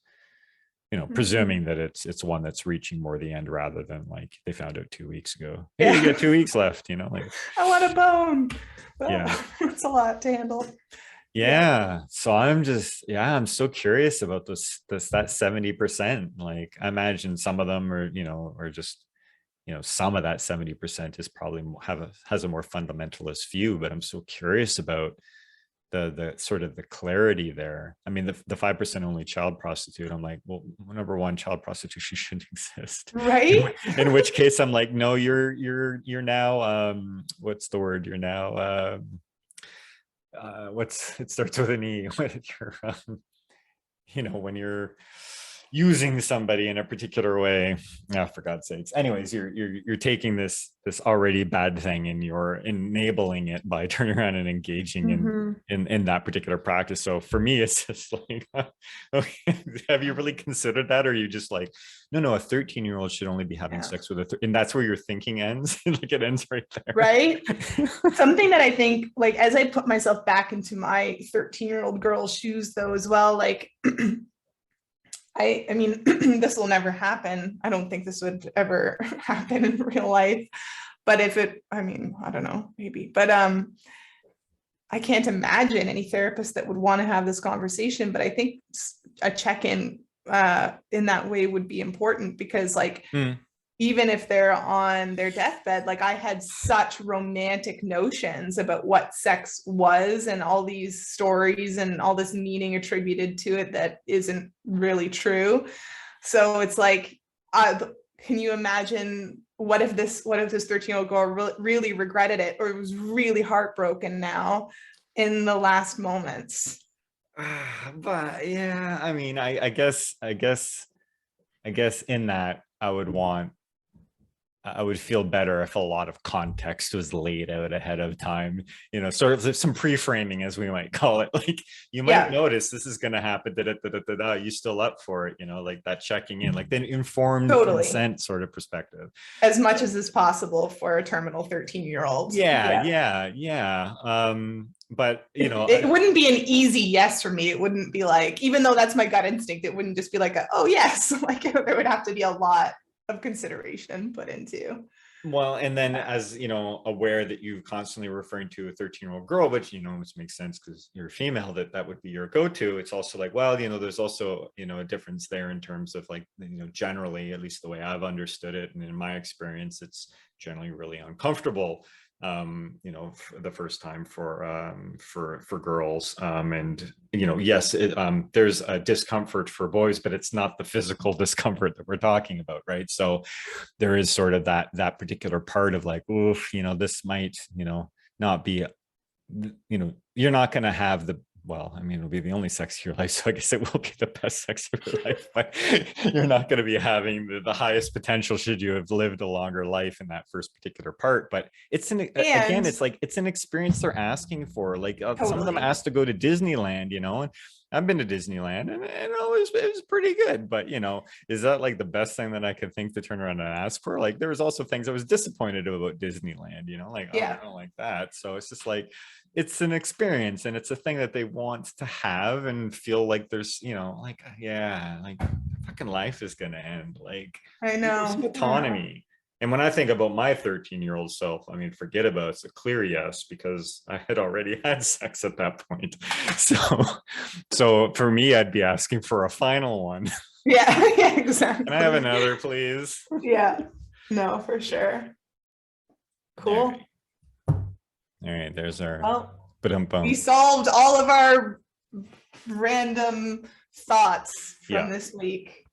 presuming that it's one that's reaching more the end rather than like they found out 2 weeks ago. Hey, you got 2 weeks left, like I want a bone. Yeah, it's a lot to handle. Yeah. So I'm so curious about that 70%. Like I imagine some of them are, or just, some of that 70% is probably has a more fundamentalist view, but I'm so curious about the sort of the clarity there. I mean, the 5% only child prostitute, I'm like, well, number one, child prostitution shouldn't exist. Right. In which case I'm like, no, you're now, what's the word? You're now, it starts with an E. When you're using somebody in a particular way, for God's sakes. Anyways, you're taking this already bad thing and you're enabling it by turning around and engaging in that particular practice. So for me, it's just like, okay, have you really considered that? Or are you just like, no, a 13-year-old should only be having sex with and that's where your thinking ends. Like it ends right there. Right. Something that I think, like, as I put myself back into my 13-year-old girl's shoes though, as well, like, I mean, this will never happen. I don't think this would ever happen in real life, but I don't know, maybe, but I can't imagine any therapist that would want to have this conversation, but I think a check-in in that way would be important because like, even if they're on their deathbed, like I had such romantic notions about what sex was and all these stories and all this meaning attributed to it that isn't really true. So it's like, can you imagine what if this 13-year-old girl really regretted it, or was really heartbroken now in the last moments? But yeah, I mean, I guess in that I would feel better if a lot of context was laid out ahead of time, sort of some pre-framing, as we might call it. Like, you might notice this is going to happen, you still up for it, like that checking in, like the informed consent sort of perspective. As much as is possible for a terminal 13-year-old. Yeah. But it wouldn't be an easy yes for me. It wouldn't be like, even though that's my gut instinct, it wouldn't just be like oh yes. Like there would have to be a lot of consideration put into. Well, and then as aware that you constantly referring to a 13-year-old girl, which which makes sense because you're female, that would be your go-to. It's also like, well, there's also a difference there in terms of like, generally, at least the way I've understood it and in my experience, it's generally really uncomfortable, for the first time for girls, and yes, there's a discomfort for boys, but it's not the physical discomfort that we're talking about, right? So there is sort of that particular part of like, oof, this might not be, you're not going to have it'll be the only sex of your life, so I guess it will be the best sex of your life, but you're not going to be having the highest potential should you have lived a longer life in that first particular part. But it's again, it's like, it's an experience they're asking for. Like some of them asked to go to Disneyland, and I've been to Disneyland, and it was pretty good. But is that like the best thing that I could think to turn around and ask for? Like there was also things I was disappointed about Disneyland, like, oh, I don't like that. So it's just like, it's an experience, and it's a thing that they want to have and feel like there's, like, yeah, like fucking life is gonna end. Like, I know, some autonomy. And when I think about my 13-year-old self, I mean, forget about it's a clear yes, because I had already had sex at that point. So for me, I'd be asking for a final one. Yeah, exactly. Can I have another, please? Yeah, no, for sure. Cool. All right, there's our. We solved all of our random thoughts from this week.